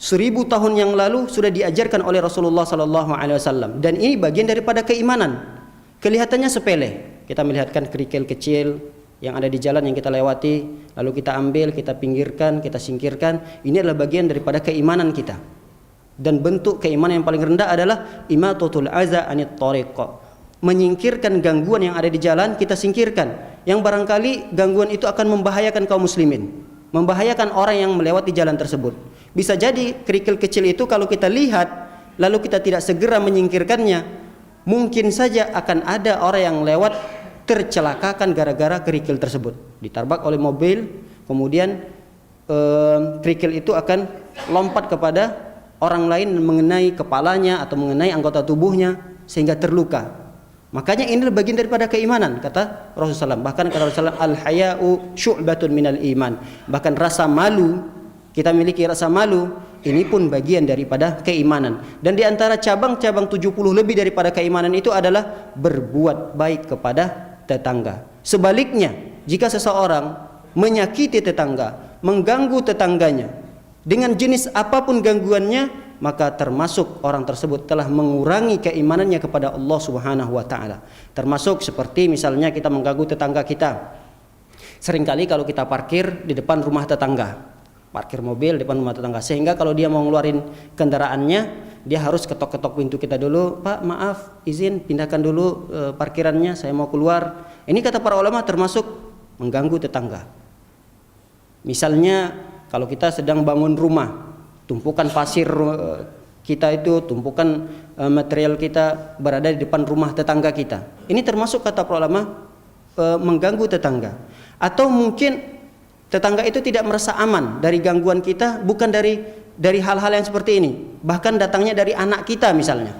1000 tahun yang lalu sudah diajarkan oleh Rasulullah sallallahu alaihi wasallam, dan ini bagian daripada keimanan. Kelihatannya sepele, kita melihatkan kerikil kecil yang ada di jalan yang kita lewati, lalu kita ambil, kita pinggirkan, kita singkirkan. Ini adalah bagian daripada keimanan kita. Dan bentuk keimanan yang paling rendah adalah imatatul adza anit thariq, menyingkirkan gangguan yang ada di jalan, kita singkirkan. Yang barangkali gangguan itu akan membahayakan kaum muslimin, membahayakan orang yang melewati jalan tersebut. Bisa jadi kerikil kecil itu kalau kita lihat lalu kita tidak segera menyingkirkannya, mungkin saja akan ada orang yang lewat tercelakakan gara-gara kerikil tersebut, ditabrak oleh mobil, kemudian kerikil itu akan lompat kepada orang lain, mengenai kepalanya atau mengenai anggota tubuhnya sehingga terluka. Makanya ini bagian daripada keimanan, kata Rasulullah. Bahkan kata Rasulullah, al-haya'u syu'batun minal iman. Bahkan rasa malu, kita miliki rasa malu, ini pun bagian daripada keimanan. Dan di antara cabang-cabang 70 lebih daripada keimanan itu adalah berbuat baik kepada tetangga. Sebaliknya, jika seseorang menyakiti tetangga, mengganggu tetangganya dengan jenis apapun gangguannya, maka termasuk orang tersebut telah mengurangi keimanannya kepada Allah Subhanahu wa taala. Termasuk seperti misalnya kita mengganggu tetangga kita. Seringkali kalau kita parkir di depan rumah tetangga, parkir mobil di depan rumah tetangga, sehingga kalau dia mau ngeluarin kendaraannya, dia harus ketok-ketok pintu kita dulu, "Pak, maaf, izin pindahkan dulu parkirannya, saya mau keluar." Ini kata para ulama termasuk mengganggu tetangga. Misalnya kalau kita sedang bangun rumah, tumpukan pasir kita itu, tumpukan material kita berada di depan rumah tetangga kita. Ini termasuk kata para ulama mengganggu tetangga. Atau mungkin tetangga itu tidak merasa aman dari gangguan kita, bukan dari hal-hal yang seperti ini, bahkan datangnya dari anak kita misalnya,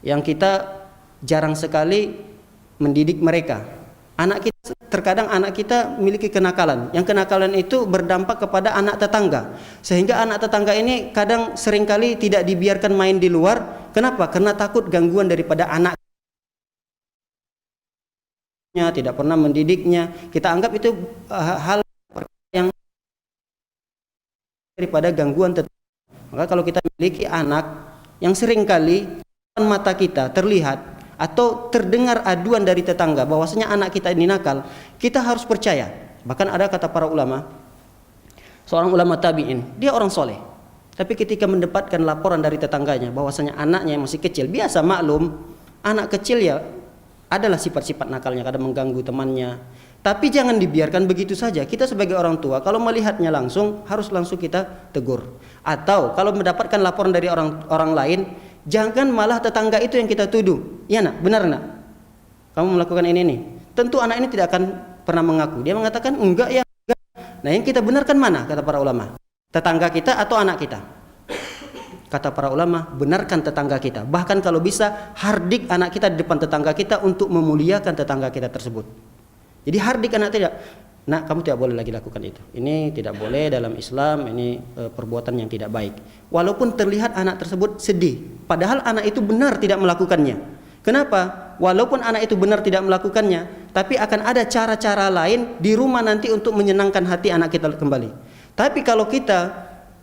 yang kita jarang sekali mendidik mereka. Terkadang anak kita memiliki kenakalan, yang kenakalan itu berdampak kepada anak tetangga, sehingga anak tetangga ini kadang seringkali tidak dibiarkan main di luar. Kenapa? Karena takut gangguan daripada anak. tidak pernah mendidiknya. Kita anggap itu hal yang daripada gangguan tetangga. Maka kalau kita memiliki anak yang seringkali depan mata kita terlihat atau terdengar aduan dari tetangga bahwasanya anak kita ini nakal, kita harus percaya. Bahkan ada kata para ulama, seorang ulama tabi'in, dia orang soleh, tapi ketika mendapatkan laporan dari tetangganya bahwasanya anaknya yang masih kecil, biasa maklum, anak kecil ya adalah sifat-sifat nakalnya, kadang mengganggu temannya. Tapi jangan dibiarkan begitu saja. Kita sebagai orang tua kalau melihatnya langsung harus langsung kita tegur. Atau kalau mendapatkan laporan dari orang lain, jangan malah tetangga itu yang kita tuduh. Ya nak, benar nak? Kamu melakukan ini nih. Tentu anak ini tidak akan pernah mengaku. Dia mengatakan enggak ya, enggak. Nah, yang kita benarkan mana kata para ulama? Tetangga kita atau anak kita? Kata para ulama, benarkan tetangga kita. Bahkan kalau bisa, hardik anak kita di depan tetangga kita untuk memuliakan tetangga kita tersebut. Jadi hardik anak tidak, nak kamu tidak boleh lagi lakukan itu. Ini tidak boleh dalam Islam, ini perbuatan yang tidak baik. Walaupun terlihat anak tersebut sedih, padahal anak itu benar tidak melakukannya. Kenapa? Walaupun anak itu benar tidak melakukannya, tapi akan ada cara-cara lain di rumah nanti untuk menyenangkan hati anak kita kembali. Tapi kalau kita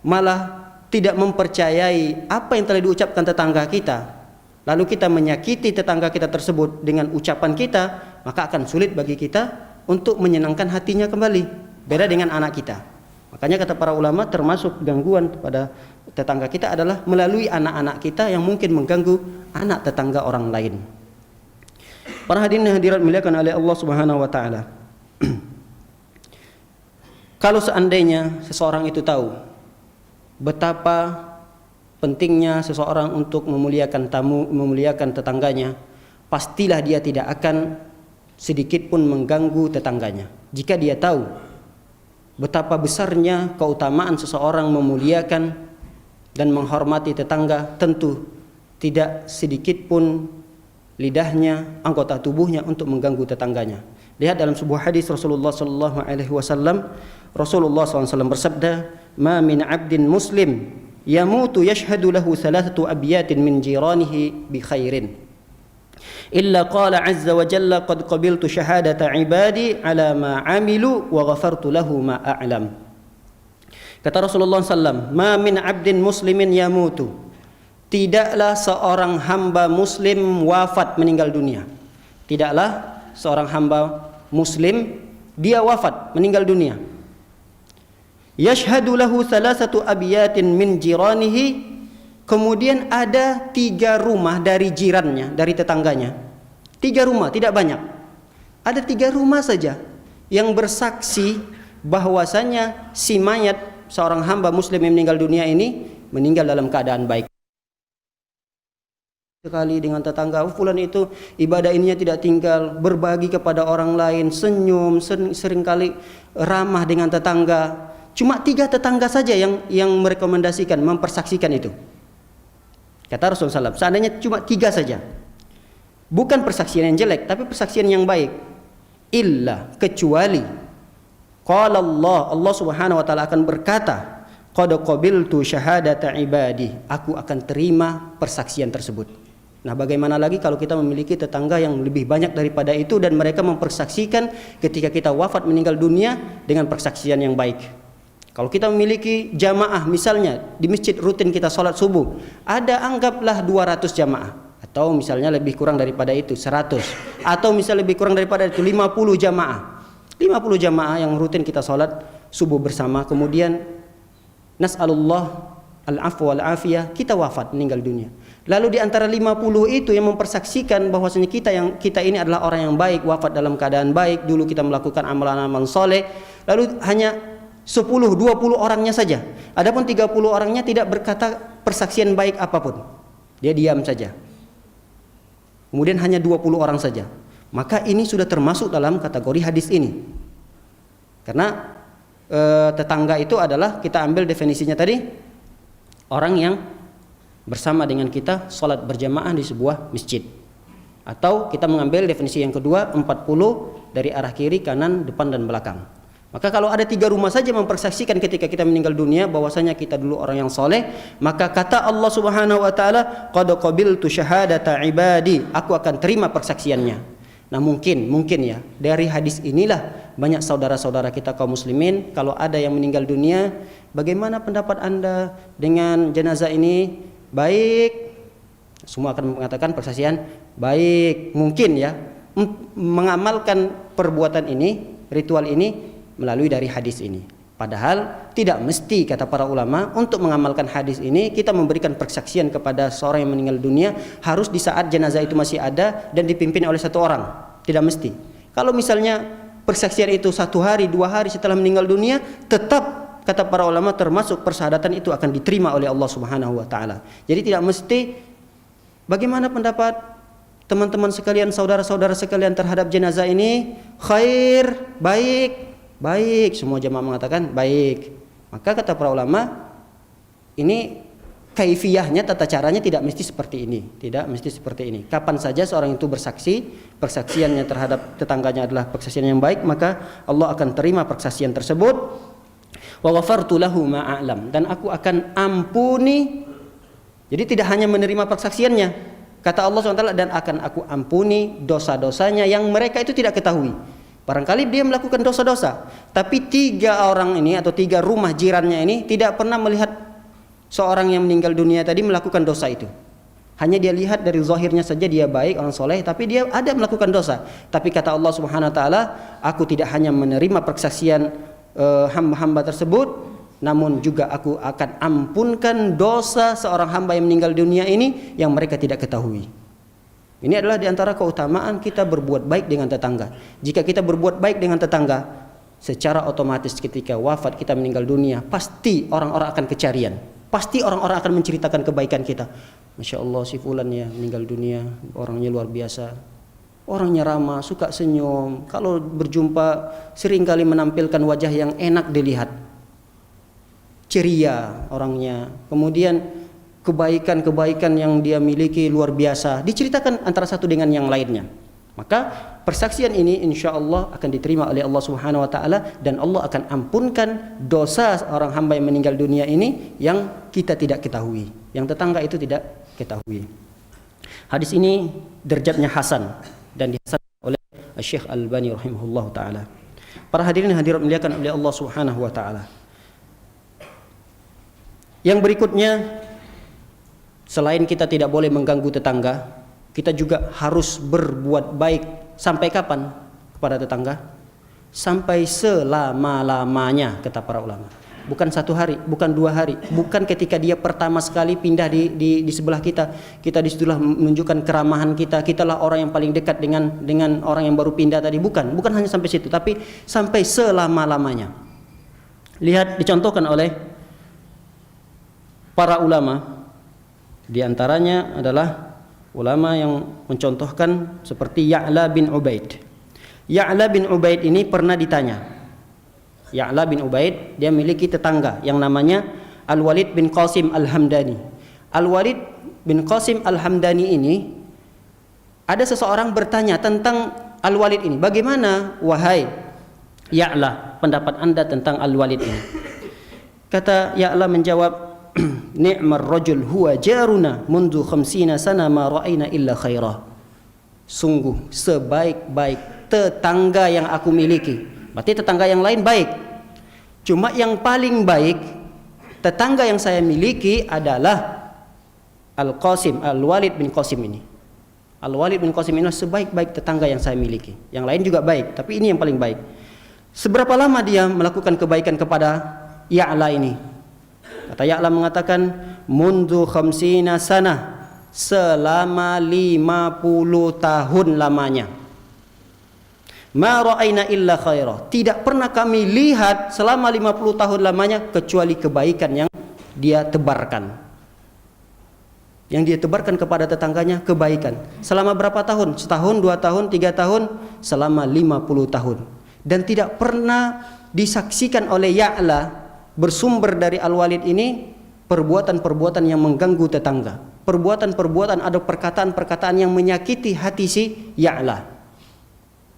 malah tidak mempercayai apa yang telah diucapkan tetangga kita, lalu kita menyakiti tetangga kita tersebut dengan ucapan kita, maka akan sulit bagi kita untuk menyenangkan hatinya kembali. Beda dengan anak kita. Makanya kata para ulama, termasuk gangguan pada tetangga kita adalah melalui anak-anak kita yang mungkin mengganggu anak tetangga orang lain. Para hadirin yang hadirat muliakan oleh Allah Subhanahu wa taala. Kalau seandainya seseorang itu tahu betapa pentingnya seseorang untuk memuliakan tamu, memuliakan tetangganya, pastilah dia tidak akan sedikit pun mengganggu tetangganya. Jika dia tahu betapa besarnya keutamaan seseorang memuliakan dan menghormati tetangga, tentu tidak sedikit pun lidahnya, anggota tubuhnya untuk mengganggu tetangganya. Lihat dalam sebuah hadis Rasulullah sallallahu alaihi wasallam, Rasulullah SAW bersabda, "Ma min 'abdin muslim yamutu yashhadu lahu thalathatu abyatin min jiranihi bi khairin illa qala 'azza wa jalla qad qabiltu syahadata 'ibadi 'ala ma 'amilu wa ghafartu lahu ma a'lam." Kata Rasulullah SAW, "Ma min 'abdin muslimin yamutu." Tidaklah seorang hamba muslim wafat meninggal dunia. Tidaklah seorang hamba muslim dia wafat meninggal dunia. Yashhadu lahu thalathatu abyatin min jiranihi, kemudian ada 3 rumah dari jirannya, dari tetangganya. 3 rumah, tidak banyak. Ada 3 rumah saja yang bersaksi bahwasanya si mayat seorang hamba muslim yang meninggal dunia ini meninggal dalam keadaan baik. Sekali dengan tetangga, fulan itu ibadah ininya tidak tinggal, berbagi kepada orang lain, senyum, seringkali ramah dengan tetangga. Cuma 3 tetangga saja yang merekomendasikan, mempersaksikan itu. Kata Rasulullah SAW, seandainya cuma 3 saja, bukan persaksian yang jelek, tapi persaksian yang baik. Illa, kecuali qala Allah Subhanahu wa taala akan berkata, qad qabiltu syahadata ibadi, aku akan terima persaksian tersebut. Nah, bagaimana lagi kalau kita memiliki tetangga yang lebih banyak daripada itu dan mereka mempersaksikan ketika kita wafat meninggal dunia dengan persaksian yang baik. Kalau kita memiliki jamaah, misalnya di masjid rutin kita sholat subuh, ada anggaplah 200 jamaah, atau misalnya lebih kurang daripada itu 100, atau misalnya lebih kurang daripada itu 50 jamaah. 50 jamaah yang rutin kita sholat subuh bersama, kemudian nas'alullah al-afwa wal-afiyah, kita wafat meninggal dunia. Lalu di antara 50 itu yang mempersaksikan bahwasanya kita ini adalah orang yang baik, wafat dalam keadaan baik, dulu kita melakukan amalan-amalan soleh, lalu hanya 10-20 orangnya saja. Adapun 30 orangnya tidak berkata persaksian baik apapun. Dia diam saja. Kemudian hanya 20 orang saja. Maka ini sudah termasuk dalam kategori hadis ini. Karena tetangga itu adalah, kita ambil definisinya tadi, orang yang bersama dengan kita sholat berjamaah di sebuah masjid. Atau kita mengambil definisi yang kedua, 40 dari arah kiri, kanan, depan dan belakang. Maka kalau ada 3 rumah saja mempersaksikan ketika kita meninggal dunia bahwasanya kita dulu orang yang soleh, maka kata Allah Subhanahu wa taala, qad qabiltu syahadata ibadi, aku akan terima persaksiannya. Nah mungkin ya dari hadis inilah banyak saudara-saudara kita kaum muslimin kalau ada yang meninggal dunia, bagaimana pendapat anda dengan jenazah ini? Baik, semua akan mengatakan persaksian baik. Mungkin ya mengamalkan perbuatan ini, ritual ini melalui dari hadis ini. Padahal tidak mesti, kata para ulama, untuk mengamalkan hadis ini kita memberikan persaksian kepada seorang yang meninggal dunia harus di saat jenazah itu masih ada dan dipimpin oleh satu orang. Tidak mesti. Kalau misalnya persaksian itu 1 hari, 2 hari setelah meninggal dunia, tetap kata para ulama termasuk persyahadatan itu akan diterima oleh Allah Subhanahu wa taala. Jadi tidak mesti. Bagaimana pendapat teman-teman sekalian, saudara-saudara sekalian terhadap jenazah ini? Khair, baik. Baik, semua jamaah mengatakan baik. Maka kata para ulama, ini kaifiyahnya, tata caranya tidak mesti seperti ini. Tidak mesti seperti ini. Kapan saja seorang itu bersaksi, persaksiannya terhadap tetangganya adalah persaksian yang baik, maka Allah akan terima persaksian tersebut. Wa ghafartu lahu ma a'lam, dan aku akan ampuni. Jadi tidak hanya menerima persaksiannya, kata Allah SWT, dan akan aku ampuni dosa-dosanya yang mereka itu tidak ketahui. Barangkali dia melakukan dosa-dosa, tapi 3 orang ini atau 3 rumah jirannya ini tidak pernah melihat seorang yang meninggal dunia tadi melakukan dosa itu. Hanya dia lihat dari zahirnya saja dia baik, orang soleh, tapi dia ada melakukan dosa. Tapi kata Allah Subhanahu Wa Taala, aku tidak hanya menerima persaksian hamba-hamba tersebut, namun juga aku akan ampunkan dosa seorang hamba yang meninggal dunia ini yang mereka tidak ketahui. Ini adalah diantara keutamaan kita berbuat baik dengan tetangga. Jika kita berbuat baik dengan tetangga, secara otomatis ketika wafat kita meninggal dunia, pasti orang-orang akan kecarian. Pasti orang-orang akan menceritakan kebaikan kita. Masya Allah si fulan ya meninggal dunia, orangnya luar biasa. Orangnya ramah, suka senyum. Kalau berjumpa seringkali menampilkan wajah yang enak dilihat. Ceria orangnya. Kemudian kebaikan-kebaikan yang dia miliki luar biasa diceritakan antara satu dengan yang lainnya. Maka persaksian ini insya Allah akan diterima oleh Allah Subhanahu Wa Taala, dan Allah akan ampunkan dosa orang hamba yang meninggal dunia ini yang kita tidak ketahui, yang tetangga itu tidak ketahui. Hadis ini derajatnya hasan dan dihasankan oleh Syekh Al-Albani rahimahullah taala. Para hadirin hadirat muliakan oleh Allah Subhanahu Wa Taala. Yang berikutnya, selain kita tidak boleh mengganggu tetangga, kita juga harus berbuat baik. Sampai kapan kepada tetangga? Sampai selama-lamanya, kata para ulama. Bukan 1 hari, bukan 2 hari, bukan ketika dia pertama sekali pindah di sebelah kita. Kita disitulah menunjukkan keramahan kita. Kitalah orang yang paling dekat dengan orang yang baru pindah tadi. Bukan hanya sampai situ, tapi sampai selama-lamanya. Lihat, dicontohkan oleh para ulama. Di antaranya adalah ulama yang mencontohkan seperti Ya'la bin Ubaid. Ya'la bin Ubaid ini pernah ditanya. Ya'la bin Ubaid, dia memiliki tetangga yang namanya Al-Walid bin Qasim Al-Hamdani. Al-Walid bin Qasim Al-Hamdani ini, ada seseorang bertanya tentang Al-Walid ini. Bagaimana wahai Ya'la pendapat anda tentang Al-Walid ini? Kata Ya'la menjawab, ni'mar rajul huwa jaruna mundu 50 sana ma ra'ayna illa khairah. Sungguh sebaik-baik tetangga yang aku miliki. Berarti tetangga yang lain baik. Cuma yang paling baik tetangga yang saya miliki adalah Al-Qasim, Al-Walid bin Qasim ini. Al-Walid bin Qasim ini sebaik-baik tetangga yang saya miliki. Yang lain juga baik, tapi ini yang paling baik. Seberapa lama dia melakukan kebaikan kepada Ya'la ini? Kata Ya'la mengatakan, mundu 50 sana, selama 50 tahun lamanya. Ma ra'ayna illa khairah, tidak pernah kami lihat selama 50 tahun lamanya kecuali kebaikan yang dia tebarkan. Yang dia tebarkan kepada tetangganya kebaikan. Selama berapa tahun? Setahun, 2 tahun, 3 tahun, selama 50 tahun. Dan tidak pernah disaksikan oleh Ya'la bersumber dari Al-Walid ini perbuatan-perbuatan yang mengganggu tetangga, perbuatan-perbuatan atau perkataan-perkataan yang menyakiti hati si Ya'la.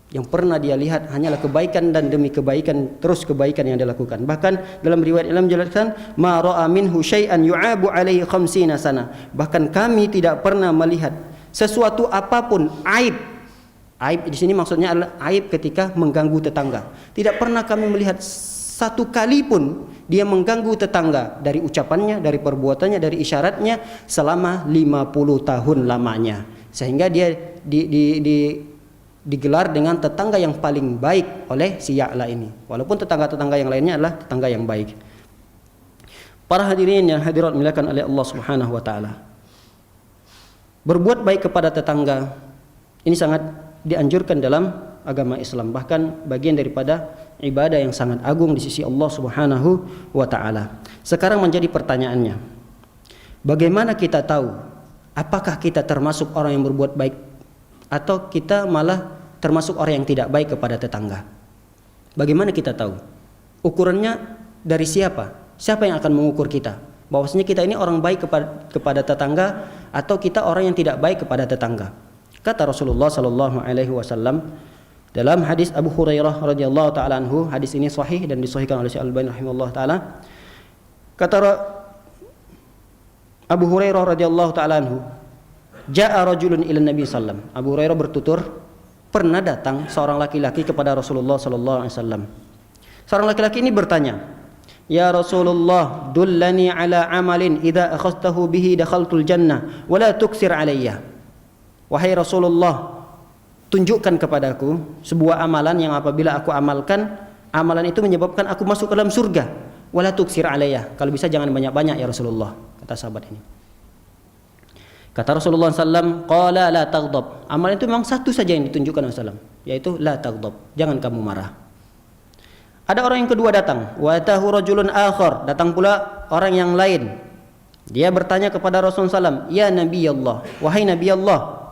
Yang pernah dia lihat hanyalah kebaikan dan demi kebaikan, terus kebaikan yang dilakukan. Bahkan dalam riwayat ilmu menjelaskan, ma ra'a minhu syai'an yu'abu alaihi 50 sana. Bahkan kami tidak pernah melihat sesuatu apapun aib Aib di sini maksudnya adalah aib ketika mengganggu tetangga. Tidak pernah kami melihat satu kali pun dia mengganggu tetangga dari ucapannya, dari perbuatannya, dari isyaratnya selama 50 tahun lamanya. Sehingga dia digelar dengan tetangga yang paling baik oleh si Ya'la ini. Walaupun tetangga-tetangga yang lainnya adalah tetangga yang baik. Para hadirin yang hadirat dimuliakan oleh Allah Subhanahu wa taala. Berbuat baik kepada tetangga ini sangat dianjurkan dalam agama Islam, bahkan bagian daripada ibadah yang sangat agung di sisi Allah Subhanahu wa taala. Sekarang menjadi pertanyaannya, bagaimana kita tahu apakah kita termasuk orang yang berbuat baik atau kita malah termasuk orang yang tidak baik kepada tetangga? Bagaimana kita tahu? Ukurannya dari siapa? Siapa yang akan mengukur kita? Bahwasanya kita ini orang baik kepada tetangga atau kita orang yang tidak baik kepada tetangga? Kata Rasulullah sallallahu alaihi wasallam dalam hadis Abu Hurairah radhiyallahu taala anhu, hadis ini sahih dan disahihkan oleh Syekh Al-Albani rahimahullah taala. Kata Abu Hurairah radhiyallahu taala anhu, "Ja'a rajulun ila Nabi sallam." Abu Hurairah bertutur, pernah datang seorang laki-laki kepada Rasulullah sallallahu alaihi wasallam. Seorang laki-laki ini bertanya, "Ya Rasulullah, dullani ala amalin idza akhadtahu bihi dakhaltul jannah wa la tuksir alayya." Wahai Rasulullah, tunjukkan kepadaku sebuah amalan yang apabila aku amalkan, amalan itu menyebabkan aku masuk ke dalam surga. Wala tuksir alayya. Kalau bisa jangan banyak-banyak ya Rasulullah, kata sahabat ini. Kata Rasulullah SAW, qala la taghdab. Amalan itu memang satu saja yang ditunjukkan Rasulullah SAW, yaitu la taghdab, jangan kamu marah. Ada orang yang kedua datang, wa atahu rajulun akhar, datang pula orang yang lain. Dia bertanya kepada Rasulullah SAW, ya Nabi Allah, wahai Nabi Allah,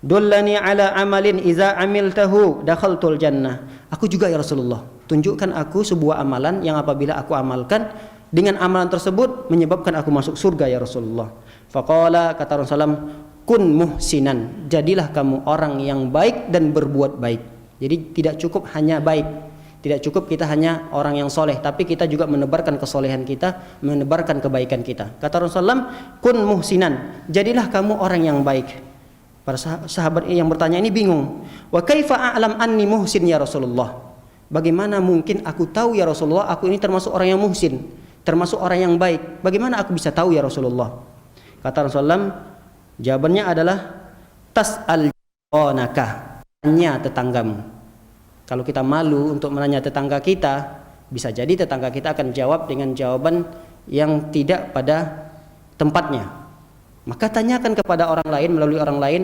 dullani ala amalin iza amiltahu dakhaltul jannah. Aku juga ya Rasulullah, tunjukkan aku sebuah amalan yang apabila aku amalkan, dengan amalan tersebut menyebabkan aku masuk surga ya Rasulullah. Faqala, kata Rasulullah, kun muhsinan, jadilah kamu orang yang baik dan berbuat baik. Jadi tidak cukup hanya baik, tidak cukup kita hanya orang yang soleh, tapi kita juga menebarkan kesolehan kita, menebarkan kebaikan kita. Kata Rasulullah, kun muhsinan, jadilah kamu orang yang baik. Para sahabat yang bertanya ini bingung. Wa kaifa a'lam anni muhsin ya Rasulullah? Bagaimana mungkin aku tahu ya Rasulullah, aku ini termasuk orang yang muhsin, termasuk orang yang baik? Bagaimana aku bisa tahu ya Rasulullah? Kata Rasulullah, jawabannya adalah tas'al janaka, tanya tetanggamu. Kalau kita malu untuk menanya tetangga kita, bisa jadi tetangga kita akan jawab dengan jawaban yang tidak pada tempatnya. Maka tanyakan kepada orang lain, melalui orang lain,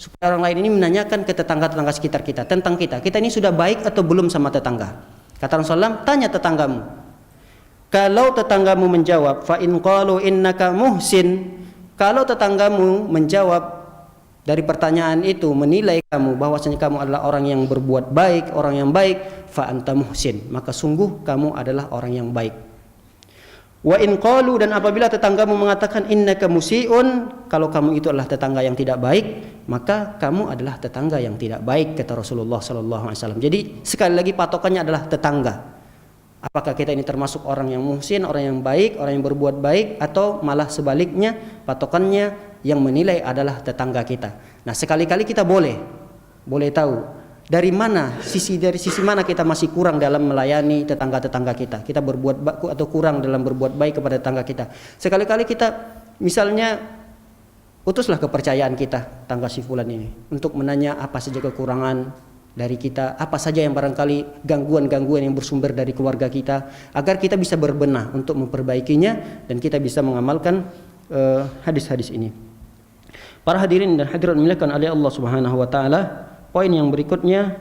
supaya orang lain ini menanyakan ke tetangga-tetangga sekitar kita tentang kita. Kita ini sudah baik atau belum sama tetangga? Kata Rasulullah, tanya tetanggamu. Kalau tetanggamu menjawab, fa in qalu innaka muhsin, kalau tetanggamu menjawab dari pertanyaan itu menilai kamu bahwasanya kamu adalah orang yang berbuat baik, orang yang baik, fa anta muhsin, maka sungguh kamu adalah orang yang baik. Wa in qalu, dan apabila tetanggamu mengatakan innaka musiun, kalau kamu itu adalah tetangga yang tidak baik, maka kamu adalah tetangga yang tidak baik, kata Rasulullah sallallahu alaihi wasallam. Jadi sekali lagi patokannya adalah tetangga. Apakah kita ini termasuk orang yang muhsin, orang yang baik, orang yang berbuat baik, atau malah sebaliknya patokannya yang menilai adalah tetangga kita. Nah, sekali-kali kita boleh tahu dari sisi mana kita masih kurang dalam melayani tetangga-tetangga kita. Kita berbuat baik atau kurang dalam berbuat baik kepada tetangga kita. Sekali-kali kita misalnya utuslah kepercayaan kita, tetangga si fulan ini, untuk menanya apa saja kekurangan dari kita, apa saja yang barangkali gangguan-gangguan yang bersumber dari keluarga kita, agar kita bisa berbenah untuk memperbaikinya dan kita bisa mengamalkan hadis-hadis ini. Para hadirin dan hadirat dimuliakan oleh Allah Subhanahu wa taala, poin yang berikutnya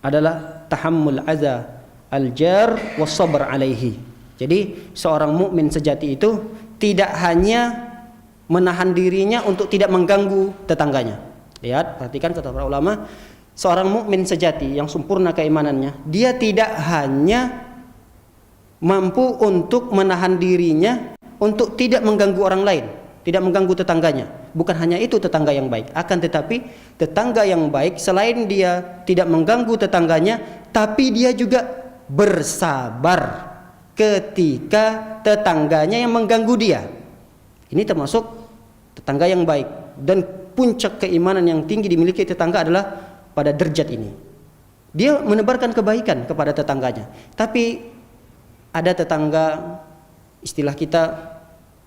adalah tahammul adza al-jar was sabr alaihi. Jadi seorang mukmin sejati itu tidak hanya menahan dirinya untuk tidak mengganggu tetangganya. Lihat, perhatikan kata para ulama, seorang mukmin sejati yang sempurna keimanannya, dia tidak hanya mampu untuk menahan dirinya untuk tidak mengganggu orang lain, tidak mengganggu tetangganya. Bukan hanya itu tetangga yang baik, akan tetapi tetangga yang baik selain dia tidak mengganggu tetangganya, tapi dia juga bersabar ketika tetangganya yang mengganggu dia. Ini termasuk tetangga yang baik. Dan puncak keimanan yang tinggi dimiliki tetangga adalah pada derajat ini. Dia menebarkan kebaikan kepada tetangganya. Tapi ada tetangga, istilah kita,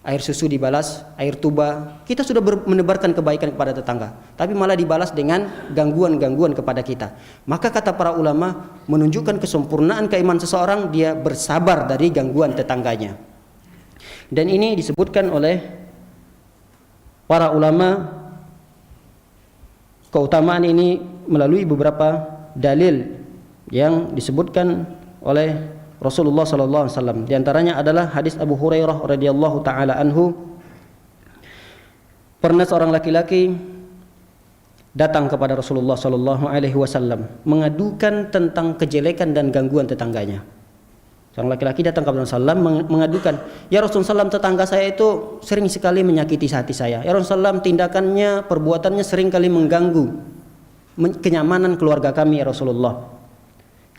air susu dibalas air tuba. Kita sudah menebarkan kebaikan kepada tetangga, tapi malah dibalas dengan gangguan-gangguan kepada kita. Maka kata para ulama, menunjukkan kesempurnaan keimanan seseorang, dia bersabar dari gangguan tetangganya. Dan ini disebutkan oleh para ulama, keutamaan ini melalui beberapa dalil yang disebutkan oleh Rasulullah sallallahu alaihi wasallam. Di antaranya adalah hadis Abu Hurairah radhiyallahu taala anhu. Pernah seorang laki-laki datang kepada Rasulullah sallallahu alaihi wasallam mengadukan tentang kejelekan dan gangguan tetangganya. Seorang laki-laki datang kepada Rasulullah mengadukan, "Ya Rasulullah, tetangga saya itu sering sekali menyakiti hati saya. Ya Rasulullah, tindakannya, perbuatannya sering kali mengganggu kenyamanan keluarga kami ya Rasulullah."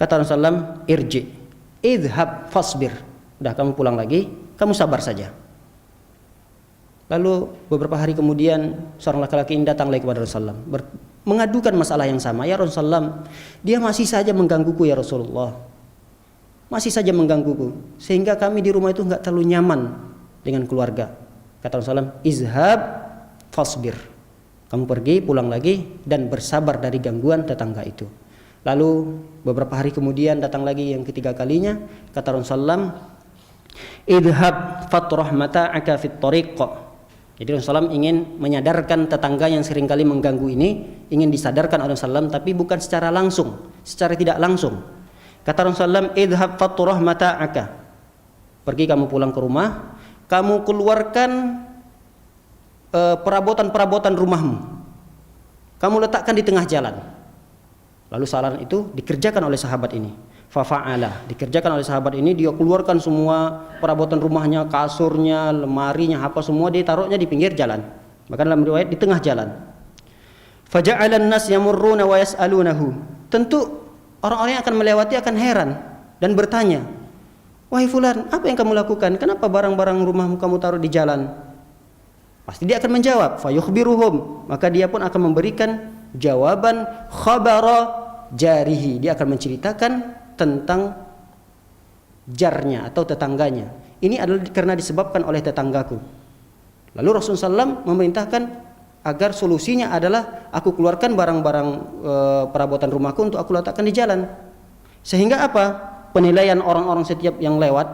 Kata Rasulullah, "Irji, idhab fasbir." Udah, kamu pulang lagi, kamu sabar saja. Lalu beberapa hari kemudian seorang laki-laki ini datang lagi kepada Rasulullah mengadukan masalah yang sama. "Ya Rasulullah, dia masih saja menggangguku ya Rasulullah. Masih saja menggangguku, sehingga kami di rumah itu enggak terlalu nyaman dengan keluarga." Kata Rasulullah, "Izhab fasbir." Kamu pergi, pulang lagi, dan bersabar dari gangguan tetangga itu. Lalu beberapa hari kemudian datang lagi yang ketiga kalinya, kata Rasulullah, "Idhab fatrah mata'aka fit tariq." Jadi Rasulullah ingin menyadarkan tetangga yang seringkali mengganggu ini, ingin disadarkan oleh Rasulullah, tapi bukan secara langsung, secara tidak langsung. Kata Rasulullah, "Idhab fatrah mata'aka." Pergi kamu pulang ke rumah, kamu keluarkan perabotan-perabotan rumahmu. Kamu letakkan di tengah jalan. Lalu saran itu dikerjakan oleh sahabat ini. Fafa'ala, dikerjakan oleh sahabat ini, dia keluarkan semua perabotan rumahnya, kasurnya, lemarinya, apa semua dia taruhnya di pinggir jalan. Bahkan dalam riwayat di tengah jalan. Faja'alan nas yamurruna wa yas'alunahu. Tentu orang-orang yang akan melewati akan heran dan bertanya, "Wahai fulan, apa yang kamu lakukan? Kenapa barang-barang rumahmu kamu taruh di jalan?" Pasti dia akan menjawab, fayukhbiruhum, maka dia pun akan memberikan jawaban khabara jarihi. Dia akan menceritakan tentang jarnya atau tetangganya. Ini adalah karena disebabkan oleh tetanggaku. Lalu Rasulullah SAW memerintahkan agar solusinya adalah aku keluarkan barang-barang perabotan rumahku untuk aku letakkan di jalan. Sehingga apa? Penilaian orang-orang setiap yang lewat,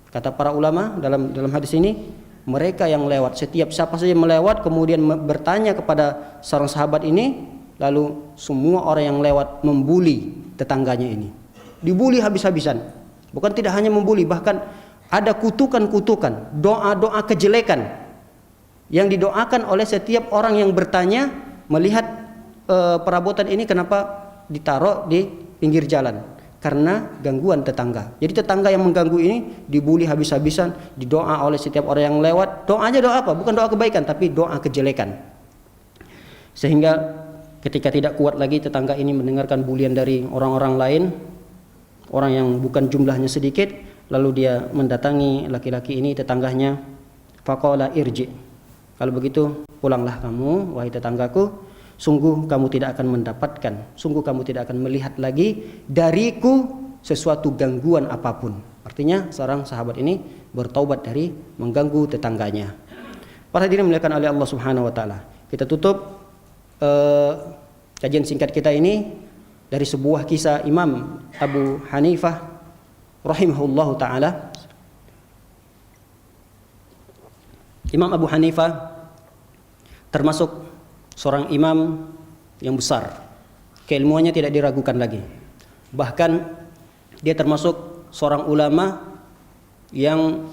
kata para ulama dalam hadis ini, mereka yang lewat, setiap siapa saja melewat kemudian bertanya kepada seorang sahabat ini, lalu semua orang yang lewat membuli tetangganya ini, dibuli habis-habisan. Bukan tidak hanya membuli, bahkan ada kutukan-kutukan, doa-doa kejelekan yang didoakan oleh setiap orang yang bertanya melihat perabotan ini kenapa ditaruh di pinggir jalan. Karena gangguan tetangga. Jadi tetangga yang mengganggu ini dibuli habis-habisan, didoa oleh setiap orang yang lewat. Doanya doa apa? Bukan doa kebaikan, tapi doa kejelekan. Sehingga ketika tidak kuat lagi tetangga ini mendengarkan bulian dari orang-orang lain, orang yang bukan jumlahnya sedikit, lalu dia mendatangi laki-laki ini, tetangganya, faqala irji. Kalau begitu pulanglah kamu, wahai tetanggaku. Sungguh kamu tidak akan mendapatkan, sungguh kamu tidak akan melihat lagi dariku sesuatu gangguan apapun. Artinya seorang sahabat ini bertaubat dari mengganggu tetangganya. Para hadirin dimuliakan oleh Allah Subhanahu wa taala. Kita tutup kajian singkat kita ini dari sebuah kisah Imam Abu Hanifah rahimahullahu taala. Imam Abu Hanifah termasuk seorang imam yang besar, keilmuannya tidak diragukan lagi. Bahkan dia termasuk seorang ulama yang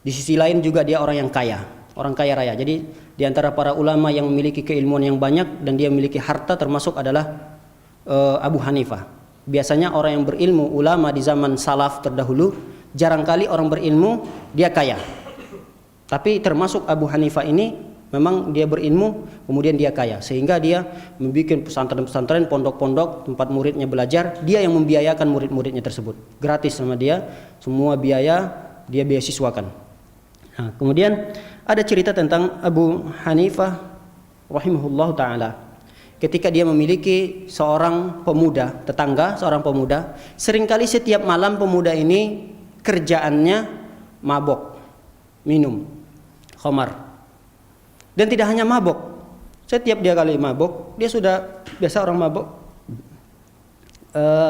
di sisi lain juga dia orang yang kaya, orang kaya raya. Jadi di antara para ulama yang memiliki keilmuan yang banyak dan dia memiliki harta termasuk adalah Abu Hanifah. Biasanya orang yang berilmu, ulama di zaman salaf terdahulu, jarang kali orang berilmu dia kaya. Tapi termasuk Abu Hanifah ini memang dia berilmu, kemudian dia kaya, sehingga dia membuat pesantren-pesantren, pondok-pondok, tempat muridnya belajar. Dia yang membiayakan murid-muridnya tersebut, gratis sama dia, semua biaya dia beasiswakan. Nah, kemudian ada cerita tentang Abu Hanifah rahimahullah taala. ketika dia memiliki seorang pemuda, tetangga seorang pemuda, seringkali setiap malam pemuda ini kerjaannya mabok, minum, khamar. Dan tidak hanya mabok, setiap dia kali mabok, dia sudah biasa orang mabok,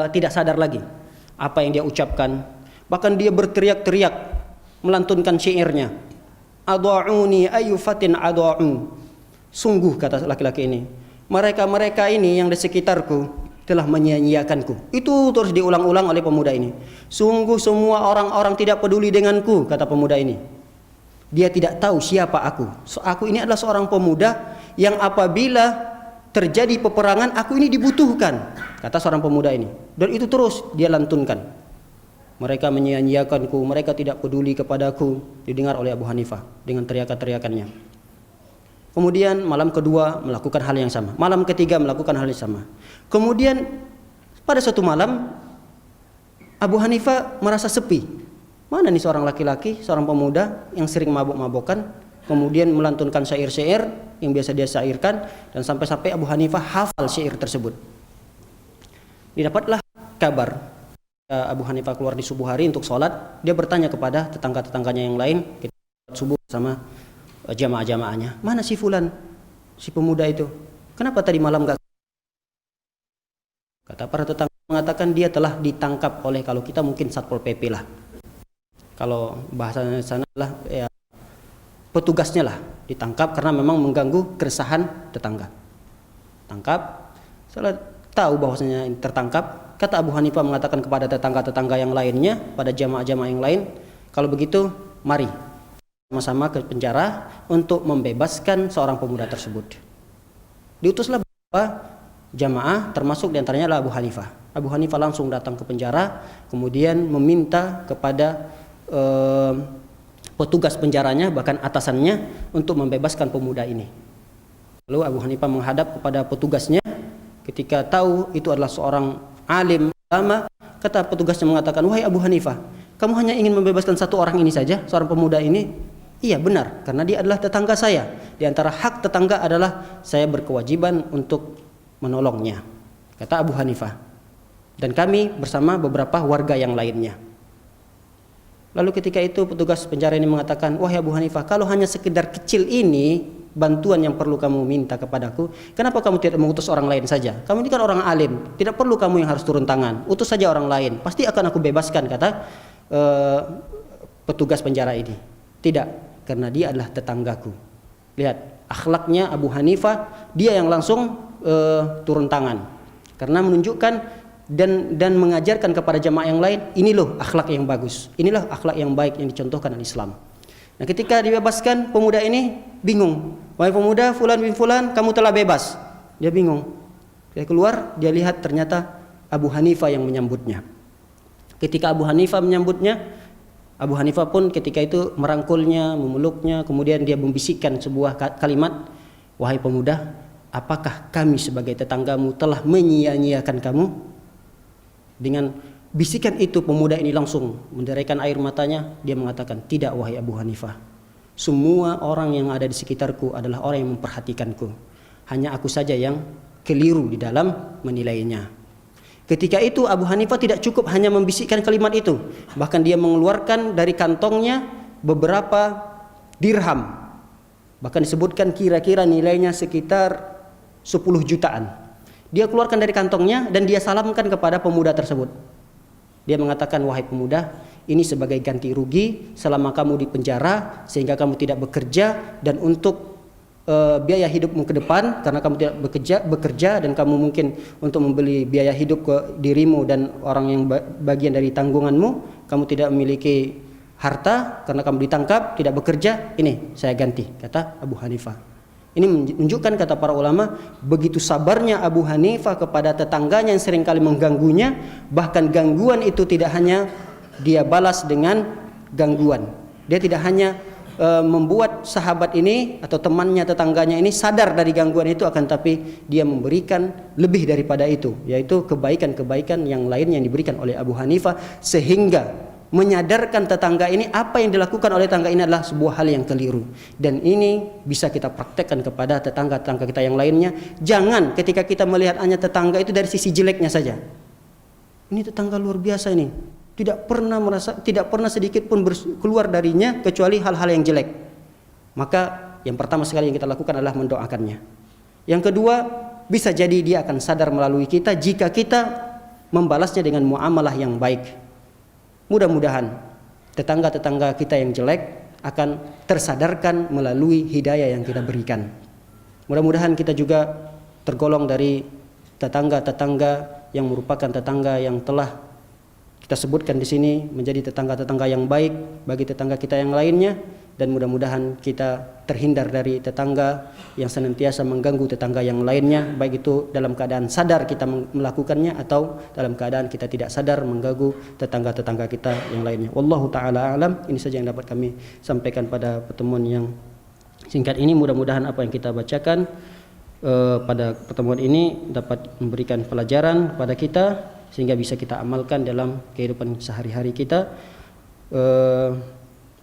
tidak sadar lagi apa yang dia ucapkan. Bahkan dia berteriak-teriak melantunkan syairnya, adha'uni ayu fatin adha'u. Sungguh, kata laki-laki ini, mereka-mereka ini yang di sekitarku telah menyia-nyiakanku. Itu terus diulang-ulang oleh pemuda ini. Sungguh semua orang-orang tidak peduli denganku, kata pemuda ini. Dia tidak tahu siapa aku. Aku ini adalah seorang pemuda yang apabila terjadi peperangan, aku ini dibutuhkan, kata seorang pemuda ini. Dan itu terus dia lantunkan. Mereka menyia-nyiakanku, mereka tidak peduli kepadaku, didengar oleh Abu Hanifah dengan teriakan-teriakannya. Kemudian malam kedua melakukan hal yang sama, malam ketiga melakukan hal yang sama. Kemudian pada suatu malam Abu Hanifah merasa sepi. Mana nih seorang laki-laki, seorang pemuda yang sering mabuk-mabukan, kemudian melantunkan syair-syair yang biasa dia syairkan, dan sampai-sampai Abu Hanifah hafal syair tersebut. Didapatlah kabar Abu Hanifah keluar di subuh hari untuk sholat. Dia bertanya kepada tetangga-tetangganya yang lain, kita subuh sama jamaah-jamaahnya, mana si fulan, si pemuda itu, kenapa tadi malam gak? Kata para tetangga mengatakan dia telah ditangkap oleh, kalau kita mungkin Satpol PP lah, kalau bahasanya sana lah ya, petugasnya lah, ditangkap karena memang mengganggu keresahan tetangga. Tangkap, setelah tahu bahwasanya tertangkap, kata Abu Hanifah mengatakan kepada tetangga-tetangga yang lainnya, pada jamaah-jamaah yang lain, kalau begitu mari sama-sama ke penjara untuk membebaskan seorang pemuda tersebut. Diutuslah beberapa jamaah, termasuk diantaranya adalah Abu Hanifah. Abu Hanifah langsung datang ke penjara, kemudian meminta kepada petugas penjaranya, bahkan atasannya, untuk membebaskan pemuda ini. Lalu Abu Hanifah menghadap kepada petugasnya, ketika tahu itu adalah seorang alim ulama, kata petugasnya mengatakan, wahai Abu Hanifah, kamu hanya ingin membebaskan satu orang ini saja, seorang pemuda ini? Iya benar, karena dia adalah tetangga saya. Di antara hak tetangga adalah saya berkewajiban untuk menolongnya, kata Abu Hanifah. Dan kami bersama beberapa warga yang lainnya. Lalu ketika itu petugas penjara ini mengatakan, wahai Abu Hanifah, kalau hanya sekedar kecil ini bantuan yang perlu kamu minta kepadaku, kenapa kamu tidak mengutus orang lain saja? Kamu ini kan orang alim, tidak perlu kamu yang harus turun tangan, utus saja orang lain, pasti akan aku bebaskan, kata petugas penjara ini. Tidak, karena dia adalah tetanggaku. Lihat akhlaknya Abu Hanifah, dia yang langsung turun tangan, karena menunjukkan dan mengajarkan kepada jamaah yang lain, ini loh akhlak yang bagus, inilah akhlak yang baik yang dicontohkan oleh Islam. Nah, ketika dibebaskan, pemuda ini bingung. Wahai pemuda fulan bin fulan, kamu telah bebas. Dia bingung. Dia keluar, dia lihat ternyata Abu Hanifah yang menyambutnya. Ketika Abu Hanifah menyambutnya, Abu Hanifah pun ketika itu merangkulnya, memeluknya, kemudian dia membisikkan sebuah kalimat, wahai pemuda, apakah kami sebagai tetanggamu telah menyia-nyiakan kamu? Dengan bisikan itu pemuda ini langsung menderaikan air matanya. Dia mengatakan, tidak wahai Abu Hanifah, semua orang yang ada di sekitarku adalah orang yang memperhatikanku, hanya aku saja yang keliru di dalam menilainya. Ketika itu Abu Hanifah tidak cukup hanya membisikkan kalimat itu, bahkan dia mengeluarkan dari kantongnya beberapa dirham, bahkan disebutkan kira-kira nilainya sekitar 10 jutaan. Dia keluarkan dari kantongnya dan dia salamkan kepada pemuda tersebut. Dia mengatakan, wahai pemuda, ini sebagai ganti rugi selama kamu di penjara sehingga kamu tidak bekerja, dan untuk biaya hidupmu ke depan, karena kamu tidak bekerja dan kamu mungkin untuk membeli biaya hidup ke dirimu dan orang yang bagian dari tanggunganmu, kamu tidak memiliki harta karena kamu ditangkap, tidak bekerja, ini saya ganti, kata Abu Hanifah. Ini menunjukkan, kata para ulama, begitu sabarnya Abu Hanifah kepada tetangganya yang seringkali mengganggunya. Bahkan gangguan itu tidak hanya dia balas dengan gangguan. Dia tidak hanya membuat sahabat ini atau temannya, tetangganya ini sadar dari gangguan itu, akan tapi dia memberikan lebih daripada itu, yaitu kebaikan-kebaikan yang lain yang diberikan oleh Abu Hanifah, sehingga menyadarkan tetangga ini apa yang dilakukan oleh tetangga ini adalah sebuah hal yang keliru, dan ini bisa kita praktekkan kepada tetangga-tetangga kita yang lainnya. Jangan ketika kita melihat hanya tetangga itu dari sisi jeleknya saja. Ini tetangga luar biasa ini, tidak pernah sedikit pun keluar darinya kecuali hal-hal yang jelek. Maka yang pertama sekali yang kita lakukan adalah mendoakannya. Yang kedua, bisa jadi dia akan sadar melalui kita jika kita membalasnya dengan muamalah yang baik. Mudah-mudahan tetangga-tetangga kita yang jelek akan tersadarkan melalui hidayah yang kita berikan. Mudah-mudahan kita juga tergolong dari tetangga-tetangga yang merupakan tetangga yang telah kita sebutkan di sini menjadi tetangga-tetangga yang baik bagi tetangga kita yang lainnya, dan mudah-mudahan kita terhindar dari tetangga yang senantiasa mengganggu tetangga yang lainnya, baik itu dalam keadaan sadar kita melakukannya atau dalam keadaan kita tidak sadar mengganggu tetangga-tetangga kita yang lainnya. Wallahu taala alam. Ini saja yang dapat kami sampaikan pada pertemuan yang singkat ini. Mudah-mudahan apa yang kita bacakan pada pertemuan ini dapat memberikan pelajaran pada kita sehingga bisa kita amalkan dalam kehidupan sehari-hari kita.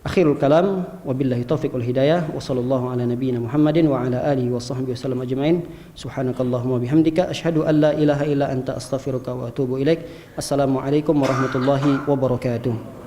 Akhirul kalam, wabillahi taufiq wal hidayah, wa sallallahu ala nabiyyina Muhammadin wa ala alihi wa sahbihi wasallam ajma'in. Subhanakallahumma bihamdika asyhadu an la ilaha illa anta astaghfiruka wa atubu ilaik. Assalamualaikum warahmatullahi wabarakatuh.